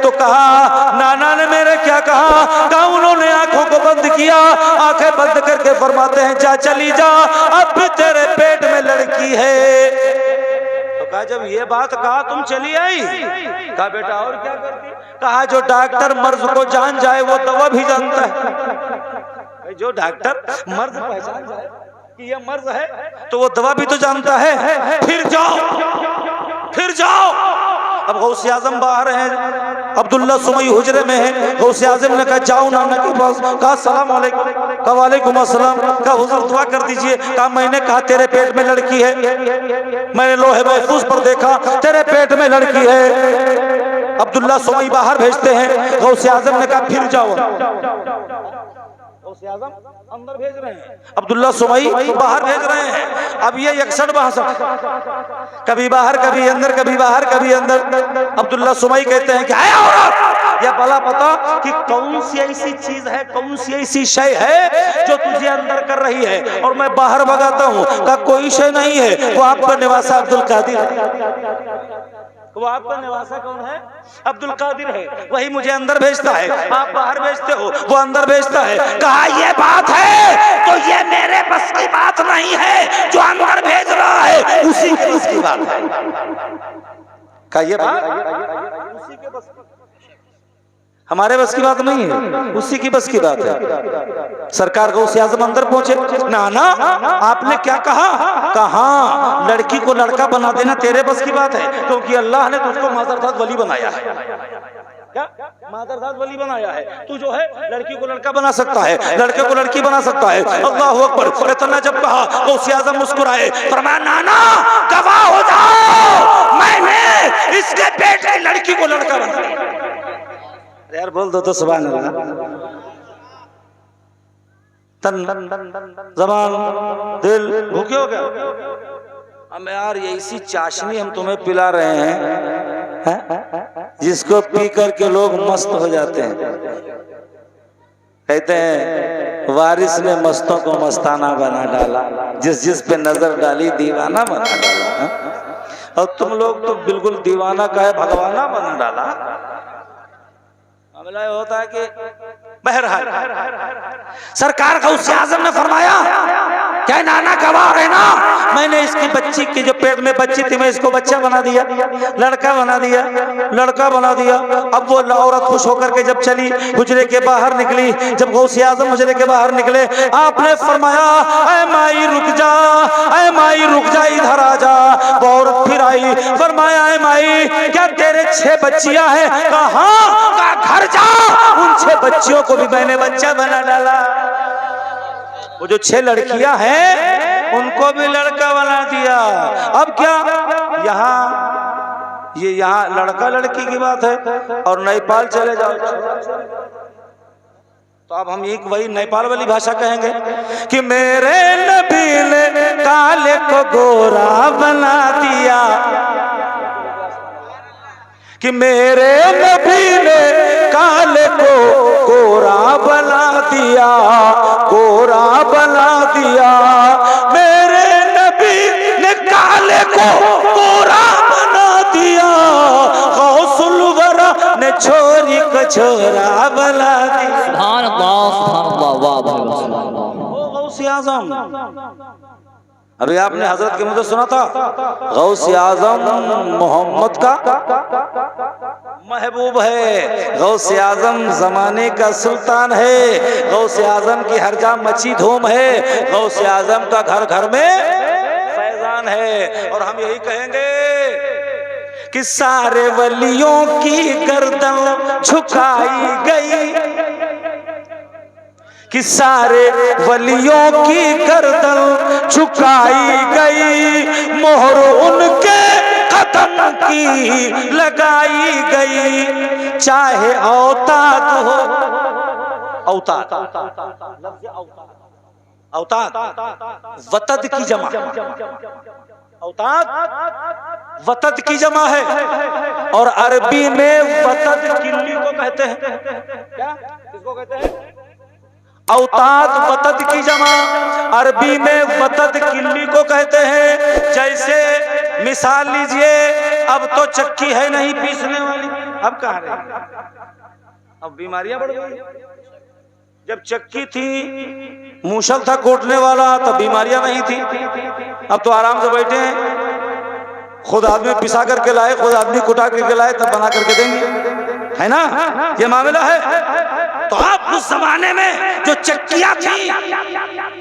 [SPEAKER 1] तो कहा नाना ने मेरे क्या कहा? कहा उन्होंने आंखों को बंद किया, आंखें बंद करके फरमाते हैं जा चली जा, अब भी तेरे पेट में लड़की है। तो कहा जब ये बात कहा तुम चली आई? कहा बेटा और क्या करती? कहा जो डॉक्टर मर्ज को जान जाए वो दवा भी जानता है। जो डॉक्टर मर्ज पहचान जाए कि ये मर्ज है तो वो दवा भी तो जानता है। फिर जाओ, फिर जाओ। अब गौसे आजम बाहर हैं, अब्दुल्ला सुमई हुजरे में है। गौसे आजम ने कहा जाओ नाना के पास। कहा सलाम अलैकुम। कहा वालेकुम अस्सलाम। कहा हुजूर दुआ कर दीजिए। कहा मैंने कहा तेरे पेट में लड़की है, मैंने लोहे महफूज पर देखा तेरे पेट में लड़की है। अब्दुल्ला सुमई बाहर भेजते हैं। गौसे आजम ने कहा फिर जाओ। गौसे आजम अंदर भेज रहे हैं, अब्दुल्ला सुमई बाहर भेज रहे हैं। अब ये 61 बहस, कभी बाहर कभी अंदर, कभी बाहर कभी अंदर। अब्दुल्ला सुमई कहते हैं कि आया औरत, यह भला पता कि कौन सी ऐसी चीज है, कौन सी ऐसी शय है जो तुझे अंदर कर रही है और मैं बाहर भगाता हूँ? का कोई शय नहीं है, वो आपका निवासा अब्दुल कादिर है। वो आपका निवासा कौन है? अब्दुल कादिर है, वही मुझे अंदर भेजता है। आप बाहर भेजते हो, वो अंदर भेजता है। कहा ये बात है तो ये मेरे बस की बात नहीं है, जो अंदर भेज रहा है उसी के बस की बात है। कहा ये बात उसी के बस, हमारे बस की बात नहीं है, उसी की बस की बात है। सरकार गौसे आजम अंदर पहुंचे। नाना आपने क्या कहा? कहा लड़की को लड़का बना देना तेरे बस की बात है, क्योंकि अल्लाह ने तुझको मादरदाद वली बनाया है। क्या मादरदाद वली बनाया है? तू जो है लड़की को लड़का बना सकता है, लड़के को लड़की बना सकता है। अल्लाह अकबर। इतना जब कहा गौसे आजम मुस्कुराए, फरमाया नाना गवाह हो जाओ, मैंने इसके पेट की लड़की को लड़का बना दिया। यार बोल दो तो सुभान अल्लाह। तन जबान दिल भूखे हो गया। हम यार ये इसी चाशनी हम तुम्हें पिला रहे हैं, जिसको पी करके लोग मस्त हो जाते हैं। कहते हैं वारिस ने मस्तों को मस्ताना बना डाला, जिस जिस पे नजर डाली दीवाना बना डाला। और तुम लोग तो बिल्कुल दीवाना का है भगवाना बना डाला। मामला होता है कि बहरहाल सरकार गौसे आजम ने फरमाया क्या नाना गवाह है ना, मैंने इसकी बच्ची की जो पेट में बच्ची थी मैं इसको बच्चा बना दिया, लड़का बना दिया, लड़का बना दिया। अब वो औरत खुश होकर के जब चली, हुजरे के बाहर निकली, जब गौसे आजम हुजरे के बाहर निकले, आपने फरमाया ऐ माई रुक जा, ऐ माई रुक जा, इधर आ जा। वो औरत फिर आई, फरमाया ऐ माई क्या तेरे 6 बच्चियां हैं? कहा घर जा, उन 6 बच्चियों को भी मैंने बच्चा बना डाला। वो जो 6 लड़कियां हैं उनको भी लड़का बना दिया। अब क्या यहाँ लड़का लड़की की बात है, और नेपाल चले जाओ तो अब हम एक वही नेपाल वाली भाषा कहेंगे कि मेरे नबी ने काले को गोरा बना दिया, कि मेरे नबी ने काले को गोरा बना दिया, गोरा बना दिया। मेरे नबी ने काले को गोरा बना दिया, गौसुल वरा ने छोरी को छोरा बना दिया।
[SPEAKER 2] सुभान अल्लाह, सुभान अल्लाह, वाह वाह।
[SPEAKER 1] ओ गौसे आजम, अभी आपने हजरत के मुंह से सुना था गौसे आजम मोहम्मद का महबूब है, गौसे आजम जमाने का सुल्तान है, गौसे आजम की हर जा मची धूम है, गौसे आजम का घर घर में फैजान है। और हम यही कहेंगे कि सारे वलियों की गर्दन झुकाई गई, कि सारे वलियों की गर्दन झुकाई गई, मोहर उनके कदम की लगाई गई, चाहे औताद हो, औताद औताद वतद की जमा, औताद वतद की जमा है, और अरबी में वतद किल्ली को कहते हैं। क्या किसको कहते हैं? औताद वतद की जमा, अरबी में वतद किल्ली को कहते हैं। जैसे मिसाल लीजिए, अब तो चक्की है नहीं पीसने वाली, अब कहाँ रही? अब बीमारियां बढ़ गई। जब चक्की थी, मूसल था कूटने वाला, तब बीमारियां नहीं थी। अब तो आराम से बैठे हैं, खुद आदमी पिसा करके लाए, खुद आदमी कुटा करके लाए, तब बना करके देंगे, है ना? ये मामला है। तो आप उस जमाने में जो चक्कियां थी,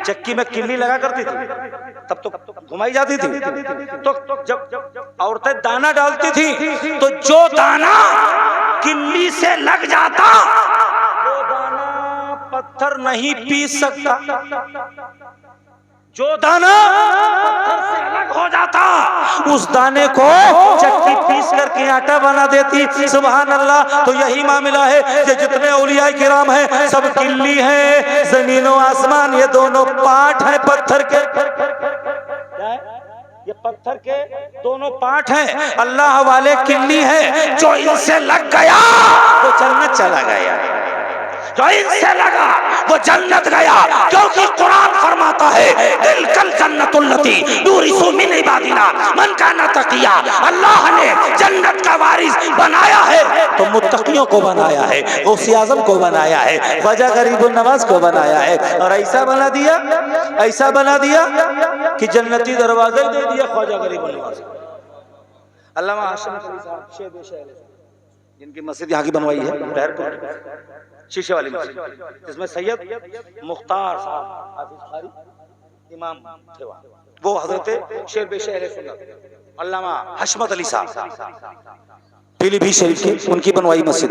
[SPEAKER 1] चक्की में किल्ली लगा करती थी, तब तो घुमाई जाती थी। तो जब औरतें दाना डालती थी, तो जो दाना किल्ली से लग जाता, वो दाना पत्थर नहीं पीस सकता। जो दाना पत्थर से अलग हो जाता, उस दाने को चक्की पीस करके आटा बना देती। सुभान अल्लाह। तो यही मामला है, ये जितने औलिया किराम हैं, सब किल्ली हैं। जमीन और आसमान ये दोनों पार्ट हैं पत्थर के। ये पत्थर के दोनों पार्ट हैं। अल्लाह वाले किल्ली है, जो इनसे लग गया वो जन्नत चला गया, जो इनसे लगा वो जन्नत गया। क्योंकि कुरान फरमाता है, तिलकल जन्नतुल्लती नूरिसु मिन इबादिना मन काना तकिया। अल्लाह ने जन्नत का वारिस बनाया है तो मुत्तकियों को बनाया है, गौसे आज़म को बनाया है, ख्वाजा गरीबुन नवाज को बनाया है। और ऐसा बना दिया, ऐसा बना दिया कि जन्नती दरवाजा ही दे दिया ख्वाजा गरीबुन नवाज। अल्लामा हाशिम अली साहब शेर बेशहर, जिनकी मस्जिद यहाँ की बनवाई है बहरपुर, शीशे वाली मस्जिद, जिसमें सैयद मुख्तार साहब हाफिज कारी इमाम थे, वो हजरत शेर बेशहर सुन्नत अल्लामा हशमत अली साहब पीलीभीत शरीफ की, उनकी बनवाई मस्जिद।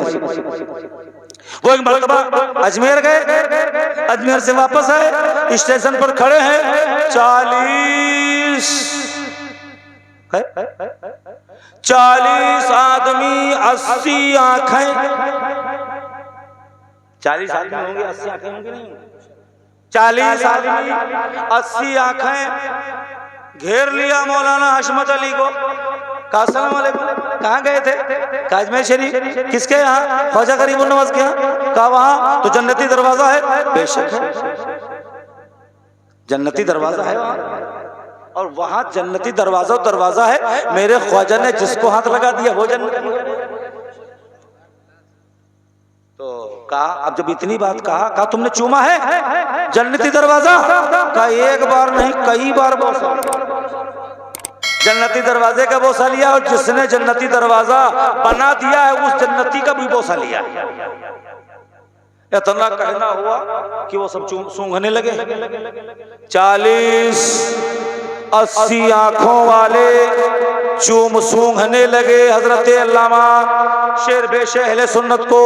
[SPEAKER 1] वो एक मरतबा अजमेर गए, अजमेर से वापस आए, स्टेशन पर खड़े हैं, 40 आदमी, 80 आंखें, 40 आदमी होंगे, 80 आंखें होंगी नहीं, 40 आदमी 80 आंखें घेर लिया मौलाना हशमत अली को। कहा अस्सलाम वालेकुम, कहाँ गए थे? अजमेर शरीफ। किसके यहाँ? ख्वाजा गरीबुन नवाज के यहाँ। कहा वहाँ तो जन्नती दरवाजा है। बेशक जन्नती दरवाजा है वहाँ, और वहाँ जन्नती दरवाजा है। मेरे ख्वाजा ने जिसको हाथ लगा दिया वो जन्नती। तो कहा, अब जब इतनी बात कहा तुमने चूमा है जन्नती दरवाजा? कहा एक बार नहीं, कई बार बोसा। जन्नती दरवाजे का बोसा लिया, और जिसने जन्नती दरवाजा बना दिया है उस जन्नती का भी बोसा लिया। इतना कहना हुआ कि वो सब सूंघने लगे। 40-80 आंखों वाले चूम सूंघने लगे। हजरत अल्लामा शेर बेशहर सुन्नत को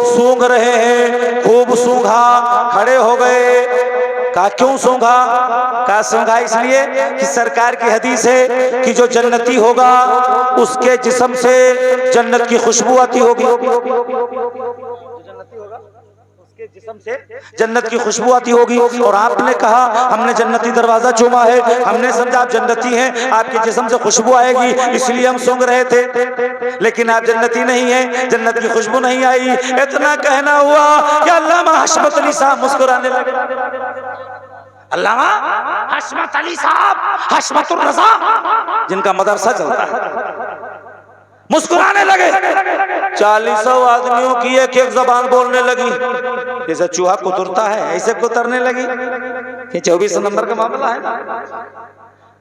[SPEAKER 1] सूंघ रहे हैं, खूब सूंघा, खड़े हो गए। कहा क्यों सूंघा? कहा सूंघा इसलिए कि सरकार की हदीस है कि जो जन्नती होगा उसके जिस्म से जन्नत की खुशबू आती होगी, जिस्म से जन्नत की खुशबू आती होगी। और आपने कहा हमने जन्नती दरवाजा चूमा है, हमने समझा आप जन्नती हैं, आपके जिस्म से खुशबू आएगी, इसलिए हम सूंघ रहे थे, लेकिन आप जन्नती नहीं हैं, जन्नत की खुशबू नहीं आई। इतना कहना हुआ कि अल्लामा हशमत अली साहब मुस्कुराने लगे। अल्लामा हशमत अली साहब हशमतुर रज़ा, जिनका मदरसा चलता है, मुस्कुराने लगे। 40 आदमियों की एक एक जबान बोलने लगी, जैसे चूहा कुतरता है ऐसे कुतरने लगी। ये 24 नंबर का मामला है ना,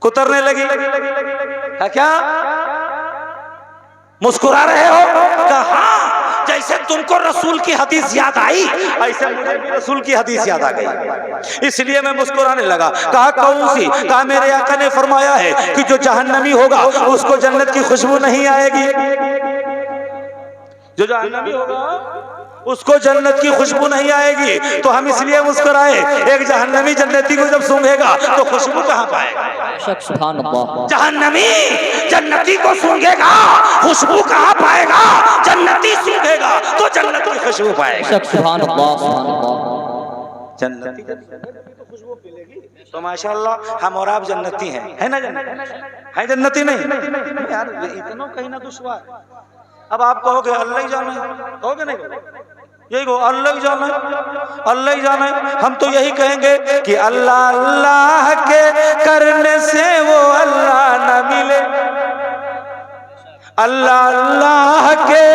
[SPEAKER 1] कुतरने लगी। क्या मुस्कुरा रहे हो? कहा जैसे तुमको रसूल की हदीस याद आई, ऐसे मुझे भी रसूल की हदीस याद आ गई, इसलिए मैं मुस्कुराने लगा। कहा कौन सी? कहा मेरे आका ने फरमाया है कि जो जहन्नमी होगा उसको जन्नत की खुशबू नहीं आएगी, जो जहन्नमी होगा उसको जन्नत की खुशबू नहीं आएगी। तो हम इसलिए मुस्कुराए, एक जहन्नमी जन्नती को जब सूंघेगा तो खुशबू कहाँ पाएगा? जहन्नमी जन्नती को सूंघेगा, खुशबू कहाँ पाएगा? जन्नती सूंघेगा तो जन्नत की खुशबू पाएगा। जन्नती तो खुशबू मिलेगी। तो माशाअल्लाह हम और आप जन्नती हैं, है ना? है जन्नती नहीं यार? ये इतना कहीं ना दुश्वार। अब आप कहोगे अल्लाह ही जाने, कहोगे नहीं? यही कहो अल्लाह ही जाने, अल्लाह ही जाने। हम तो यही कहेंगे कि अल्लाह अल्लाह के करने से वो अल्लाह न मिले, अल्लाह अल्लाह के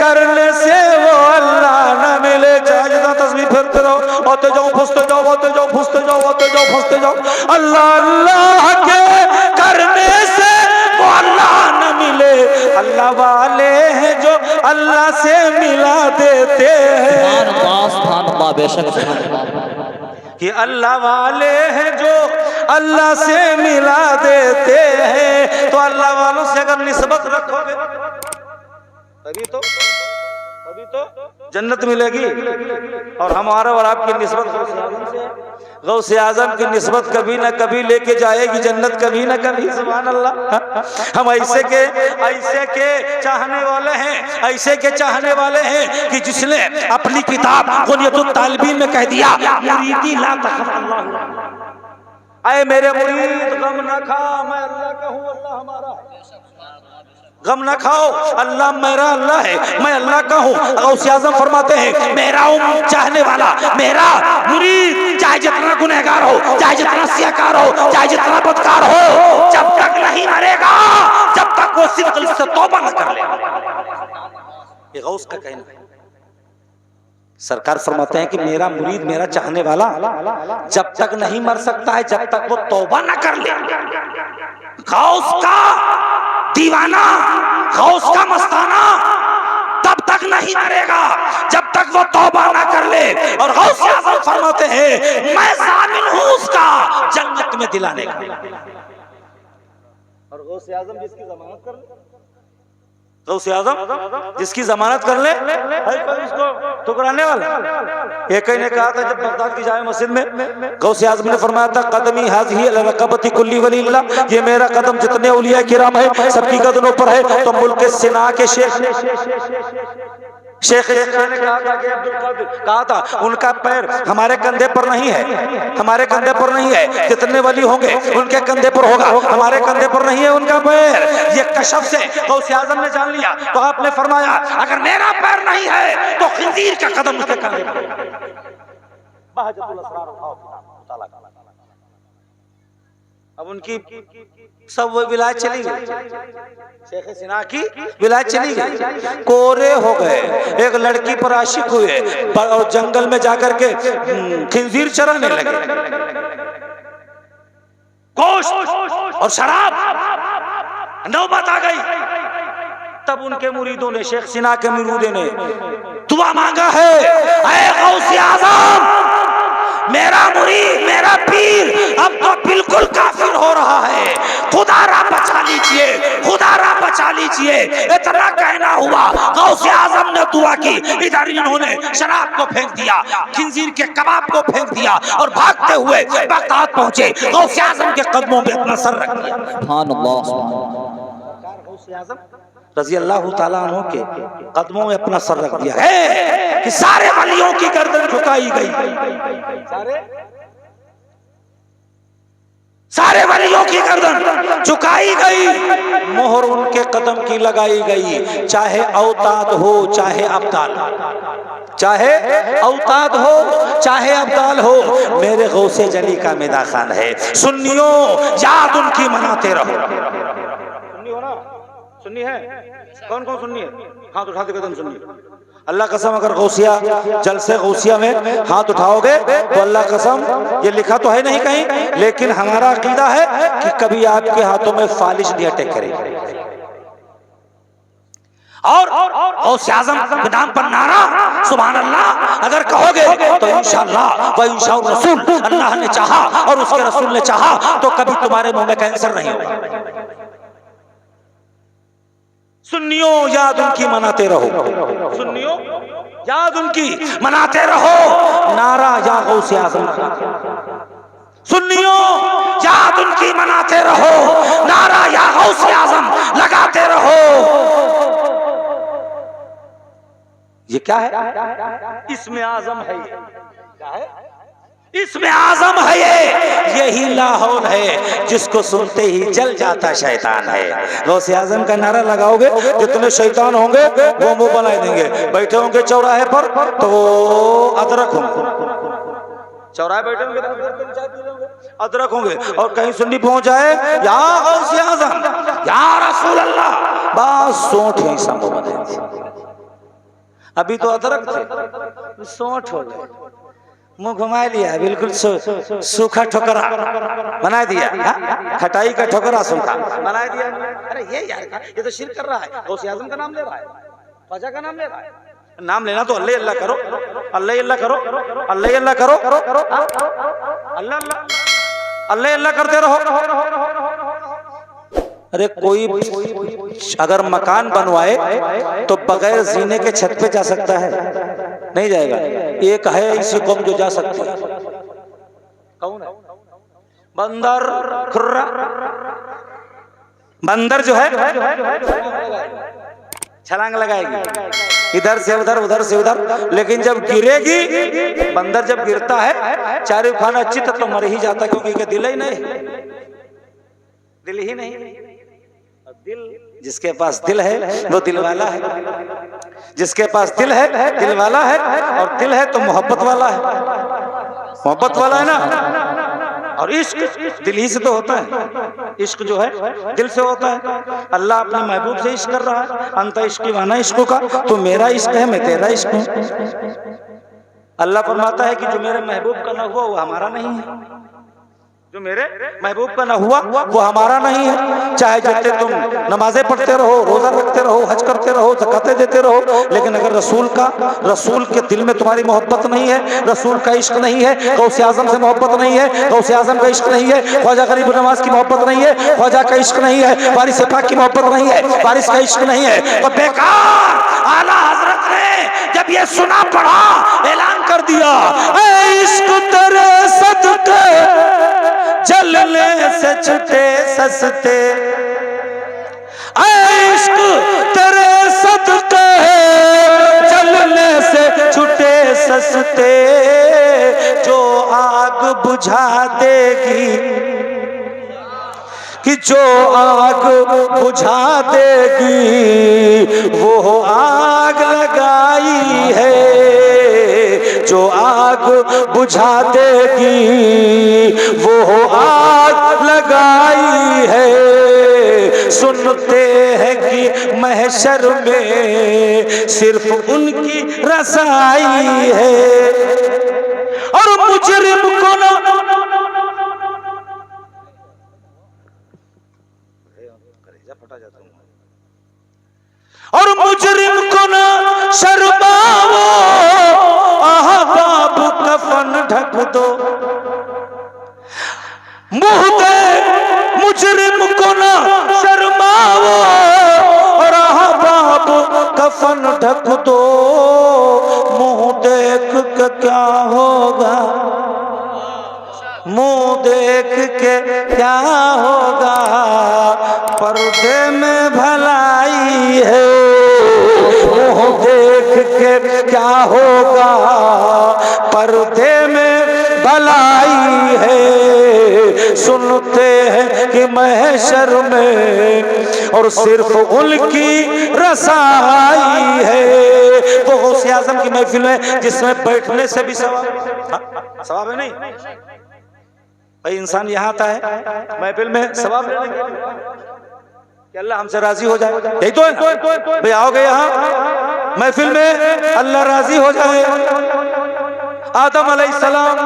[SPEAKER 1] करने से वो अल्लाह न मिले। चाहे जितना तस्वीर फेरते रहो, आते जाओ फंसते जाओ, आते जाओ फंसते जाओ, आते जाओ फंसते जाओ, अल्लाह अल्लाह के करने से वो अल्लाह न मिले। अल्लाह वाले हैं जो अल्लाह से मिला देते हैं,
[SPEAKER 2] बेशक
[SPEAKER 1] कि अल्लाह वाले हैं जो अल्लाह से मिला देते हैं। तो अल्लाह वालों से अगर निस्बत रखोगे तभी तो जन्नत मिलेगी। और हमारा और आपकी निस्बत गौसे आजम की निस्बत कभी ना कभी लेके जाएगी जन्नत, कभी ना कभी। सुभान अल्लाह। हम ऐसे के चाहने वाले हैं, ऐसे के चाहने वाले हैं कि जिसने अपनी किताब गुनियतुत तालिबीन में कह दिया, मुरीदी ला तखफ अल्लाह। ऐ मेरे मुरीद गम न खा, मैं अल्लाह का हूँ, अल्लाह हमारा है। गम ना खाओ, अल्लाह मेरा अल्लाह है, मैं अल्लाह का हूँ। गौसे आज़म फरमाते हैं मेरा चाहने वाला, मेरा मुरीद, चाहे जितना गुनहगार हो, चाहे जितना सियाकार हो, चाहे जितना बदकार हो, जब तक नहीं मरेगा, जब तक वो सिर्फ से तौबा न कर ले। ये गौस का कहना है। सरकार फरमाते हैं कि मेरा मुरीद, मेरा चाहने वाला जब तक नहीं मर सकता है जब तक वो तौबा न कर ले। गौस का दीवाना, गौस का मस्ताना तब तक नहीं मरेगा जब तक वो तौबा ना कर ले। और गौसे आज़म फरमाते हैं मैं ज़ामिन हूँ उसका जन्नत में दिलाने का। और गौसे आज़म जिसकी ज़मानत कर ले, गौसे आज़म जिसकी ज़मानत कर ले, इसको ठुकराने वाला। एक ने कहा था जब बगदाद की जामे मस्जिद में, गौसे आज़म ने फरमाया था कदमी हाज़िही अला रक़बती कुल्ली वलील्लाह, ये मेरा कदम जितने औलिया किराम है सबकी कदमों पर है। तो मुल्क सिना के शेख ने कहा था कि अब्दुल कादिर कहा था उनका पैर हमारे कंधे पर नहीं है, हमारे कंधे पर नहीं है। जितने वली होंगे उनके कंधे पर होगा, हमारे कंधे पर नहीं है उनका पैर। ये कशफ से गौसे आज़म ने जान लिया। तो आपने फरमाया अगर मेरा पैर नहीं है तो खिंजीर का कदम उसके कंधे पर। अब उनकी सब वो विलायत चली गई, शेख सिना की विलायत चली गई, कोरे हो गए। एक लड़की पर आशिक हुए और जंगल में जाकर के खिंजीर चराने लगे। गोश्त और शराब नौबत आ गई। तब उनके मुरीदों ने, शेख सिना के मुरीदों ने दुआ मांगा है, ऐ गौसे आज़म मेरा मुरीद, मेरा पीर अब तो बिल्कुल काफिर हो रहा है, खुदारा बचा लीजिए, खुदारा बचा लीजिए। इतना कहना हुआ गौसे आज़म ने दुआ की, इधर इन्होंने शराब को फेंक दिया, खिंजीर के कबाब को फेंक दिया और भागते हुए बगदाद पहुंचे। गौसे आज़म के कदमों में अपना सर रख दिया। सुभान अल्लाह। गौसे आज़म रज़ी अल्लाह ताला अन्हु के कदमों में अपना सर रख दिया है कि सारे वलियों की गर्दन झुकाई गई, सारे वलियों की गर्दन झुकाई गई, मोहर उनके कदम की लगाई गई। चाहे औताद हो चाहे अब्दाल, चाहे औताद हो चाहे अब्दाल हो, मेरे गौसे जली का मैदा खान है। सुन्नियों याद उनकी मनाते रहो। सुन्नी हो ना? सुन्नी है? कौन कौन सुन्नी है? हाथ उठाते कदम सुन्नी। अल्लाह कसम अगर गौसिया जलसे गौसिया में हाथ उठाओगे तो अल्लाह कसम, ये लिखा तो है नहीं कहीं, लेकिन हमारा अकीदा है कि कभी आपके हाथों में फालिश नहीं अटैक करेगी। और गौसे आज़म के नाम पर नारा सुभान अल्लाह अगर कहोगे तो इंशाअल्लाह व इंशाअ रसूल, अल्लाह ने चाहा और उसके रसूल ने चाहा तो कभी तुम्हारे मुंह में कैंसर नहीं होगा। सुन्नियों याद उनकी मनाते रहो, सुन्नियों याद उनकी मनाते रहो, नारा या गौसे आज़म। सुन्नियों याद उनकी मनाते रहो, नारा या गौसे आज़म लगाते रहो। ये क्या है? इसमें आज़म है। क्या है? इसमें आजम है ये, यही लाहौर है जिसको सुनते ही जल जाता शैतान है। गौसे आजम का नारा लगाओगे, जितने शैतान होंगे वो मुंह बना देंगे। बैठे होंगे चौराहे पर तो अदरक होंगे, चौराहे बैठे होंगे अदरक होंगे, और कहीं सुन्नी पहुंच जाए या गौसे आजम या रसूल अल्लाह, बस सोंठ ही समूह बने। अभी तो अदरक थे, सोंठ हो गए, मुंह घुमा लिया, बिल्कुल सूखा ठोकरा बना दिया। खटाई का ठोकरा सूखा बना दिया। अरे ये यार, ये तो शिरक कर रहा है। गौसे आजम का नाम ले रहा है, ख्वाजा का नाम ले रहा है। नाम लेना तो अल्लाह अल्लाह करो, अल्लाह अल्लाह करो, अल्लाह अल्लाह करो, अल्लाह अल्लाह अल्लाह अल्लाह करते रहो। अरे कोई अगर मकान बनवाए तो बगैर जीने के छत पे जा सकता है? नहीं जाएगा। एक है इसी कौम जो जा सकती है, कौन है? बंदर खुर्रा। बंदर जो है छलांग लगाएगी इधर से उधर, उधर से उधर, लेकिन जब गिरेगी, बंदर जब गिरता है चारों खाना चित तो मर ही जाता, क्योंकि दिल ही नहीं, दिल ही नहीं। दिल, जिसके पास दिल है वो दिल वाला है, जिसके पास दिल है दिल वाला है, और दिल है तो मोहब्बत वाला है, मोहब्बत वाला है ना। और इश्क दिल ही से तो होता है, इश्क जो है दिल से होता है। अल्लाह अपने महबूब से इश्क कर रहा है, अंत इश्क वाना इश्क का, तो मेरा इश्क है, मैं तेरा इश्क हूँ। अल्लाह फरमाता है कि जो मेरे महबूब का न हुआ वो हमारा नहीं है, जो मेरे महबूब का ना हुआ वो हमारा नहीं है। चाहे जितने तुम नमाजें पढ़ते रहो, रोजा रखते रहो, हज करते रहो, ज़कातें देते रहो, लेकिन अगर रसूल के दिल में तुम्हारी मोहब्बत नहीं है, रसूल का इश्क नहीं है, गौसे आजम से मोहब्बत नहीं है, गौसे आजम का इश्क नहीं है, ख्वाजा गरीब नवाज की मोहब्बत नहीं है, ख्वाजा का इश्क नहीं है, वारिस पाक की मोहब्बत नहीं है, वारिस का इश्क नहीं है, तो बेकार। आला हजरत ने जब ये सुना पढ़ा, ऐलान कर दिया, ऐ इश्क तेरे सदके जलने से छूटे सस्ते, इश्क तेरे सदके जलने से छूटे सस्ते, जो आग बुझा देगी, कि जो आग बुझा देगी वो आग लगाई है, जो आग बुझा देगी वो आग लगाई है। सुनते हैं कि महशर में सिर्फ उनकी रसाई है, और मुजरिम को ना और मुजरिम को ना शर्माओ, अहबाब कफन ढक दो, मुंह दे मुजरिम को ना शर्माओ, और अहबाब कफन ढक दो, मुंह देख के क्या होगा, मुंह देख के क्या होगा, पर्दे में भलाई है, मुंह देख के क्या होगा, पर्दे में भलाई है। सुनते हैं कि महशर में और सिर्फ उनकी रसाई है। वो गौसे आजम की महफिल में जिसमें बैठने से भी सवाब है नहीं भाई, इंसान यहाँ आता है महफिल में सवाब लेने के लिए कि अल्लाह हमसे राजी हो जाए, यही तो है भाई। आओगे यहाँ महफिल में अल्लाह राजी हो जाए। आदम अलैहिस्सलाम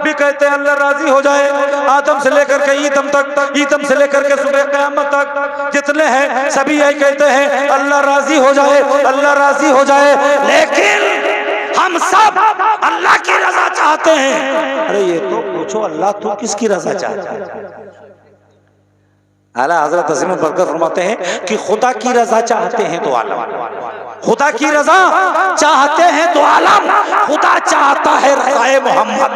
[SPEAKER 1] भी कहते हैं अल्लाह राजी हो जाए। आदम से लेकर के ईदम तक, ईदम से लेकर के सुबह क़यामत तक जितने हैं सभी यही कहते हैं अल्लाह राजी हो जाए, अल्लाह राजी हो जाए। लेकिन हम सब अल्लाह की रजा चाहते हैं। अरे ये तो पूछो, अल्लाह तू किसकी रजा चाहता है? आला हजरत अज़ीम बरकत फरमाते हैं कि खुदा की रजा चाहते हैं तो आलम, खुदा की रजा चाहते हैं तो आलम, खुदा चाहता है रज़ाए मोहम्मद,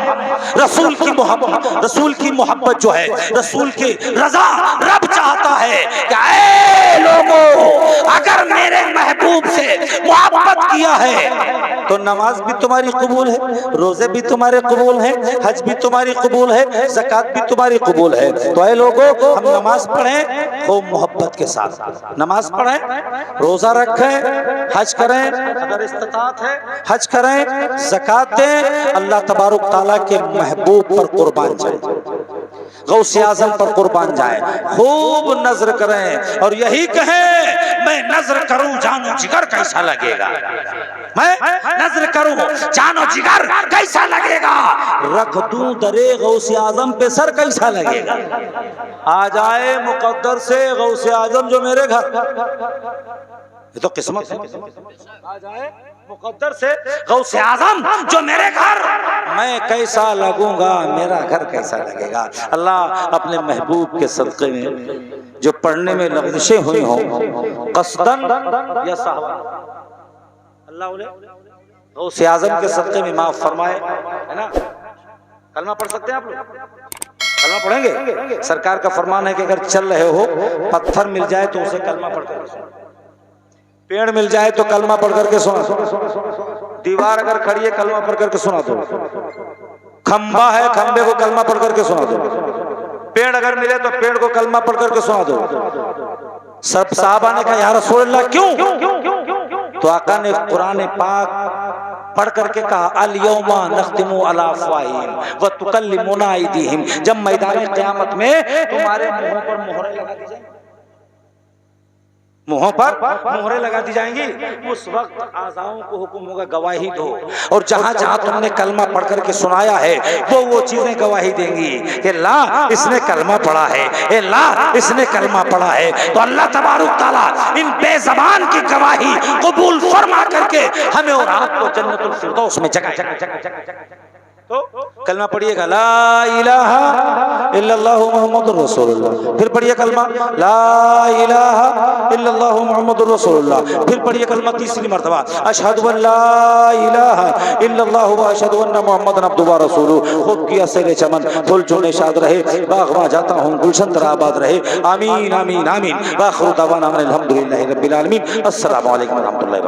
[SPEAKER 1] रसूल की मोहब्बत, रसूल की मोहब्बत जो है, रसूल की रजा रब चाहता है कि ऐ लोगों, अगर मेरे महबूब से मोहब्बत किया है तो नमाज भी तुम्हारी कबूल है, रोजे भी तुम्हारे कबूल हैं, हज भी तुम्हारी कबूल है, ज़कात भी तुम्हारी कबूल है। तो ऐ लोगों, हम नमाज पढ़ें खूब मोहब्बत के साथ, नमाज पढ़ें, रोजा रखें, हज करें, अगर इस्तिताअत है हज करें, ज़कात दें, अल्लाह तबारक ताला के महबूब पर कुर्बान जाए, गौसे आज़म पर कुर्बान जाए, खूब नजर करें और यही कहें मैं नजर करूं जानो जिगर कैसा लगेगा, मैं नजर करूं जानो जिगर कैसा लगेगा, रख दूं दरे गौसे आज़म पे सर कैसा लगेगा। आ जाए मुकद्दर से गौसे आज़म जो मेरे घर, ये तो किस्मत है, आ जाए मुकद्दर से गौसे आज़म जो मेरे घर, मैं कैसा लगूंगा, मेरा घर कैसा लगेगा। अल्लाह अपने महबूब के सदक़े में जो पढ़ने में लग़ज़िशें हुई हों क़स्दन या सहवन, अल्लाह उन्हें गौसे आज़म के सदक़े में माफ़ फरमाए, है ना। कलमा पढ़ सकते हैं आप लोग, कलमा पढ़ेंगे। सरकार का फरमान है कि अगर चल रहे हो, पत्थर मिल जाए तो उसे कलमा पढ़ कर सुनो, पेड़ मिल जाए तो कलमा पढ़ करके सुना दो, दीवार अगर खड़ी है कलमा पढ़ करके सुना दो, खंबा है खंबे को कलमा पढ़ करके सुना दो, पेड़ अगर मिले तो पेड़ को कलमा पढ़ करके सुना दो। सब साहबा ने कहा या रसूल अल्लाह क्यों? तो आका ने कुरान पाक पढ़ करके कहा अल यौमा नख्तिमु अला अफ़वाहिहिम व तुकल्लिमुना अयदीहिम, जब मैदान क़यामत में तुम्हारे मुंहों पर मोहरें लगा दी जाएंगी, मुंहों पर मोहरें लगा दी जाएंगी, उस वक्त आज़ाओं को हुक्म होगा गवाही दो, और जहां जहां तुमने कलमा पढ़ करके सुनाया है वो चीजें गवाही देंगी कि ला इसने कलमा पढ़ा है, ए ला इसने कलमा पढ़ा है। तो अल्लाह तबारक ताला इन बेज़बान की गवाही कबूल फरमा करके हमें और आपको जन्नतुल फिरदौस में जगह तो कलमा पढ़िएगा ला इलाहा इल्लल्लाहु मुहम्मदुर रसूलुल्लाह, फिर पढ़िए कलमा ला इलाहा इल्लल्लाहु मुहम्मदुर रसूलुल्लाह, फिर पढ़िए कलमा तीसरी मर्तबा अशहदु अन ला इलाहा इल्लल्लाहु व अशहदु अन्न मुहम्मदन अब्दुहु व रसूलुहु। खूब किया सेरे चमन फूल चुने शाद रहे, बागवा जाता हूँ गुलशन तरह आबाद रहे, आमीन आमीन आमीन। व आखिरु दावाना अनिल हम्दुलिल्लाहि रब्बिल आलमीन। अस्सलामु अलैकुम व रहमतुल्लाहि व बरकातहू।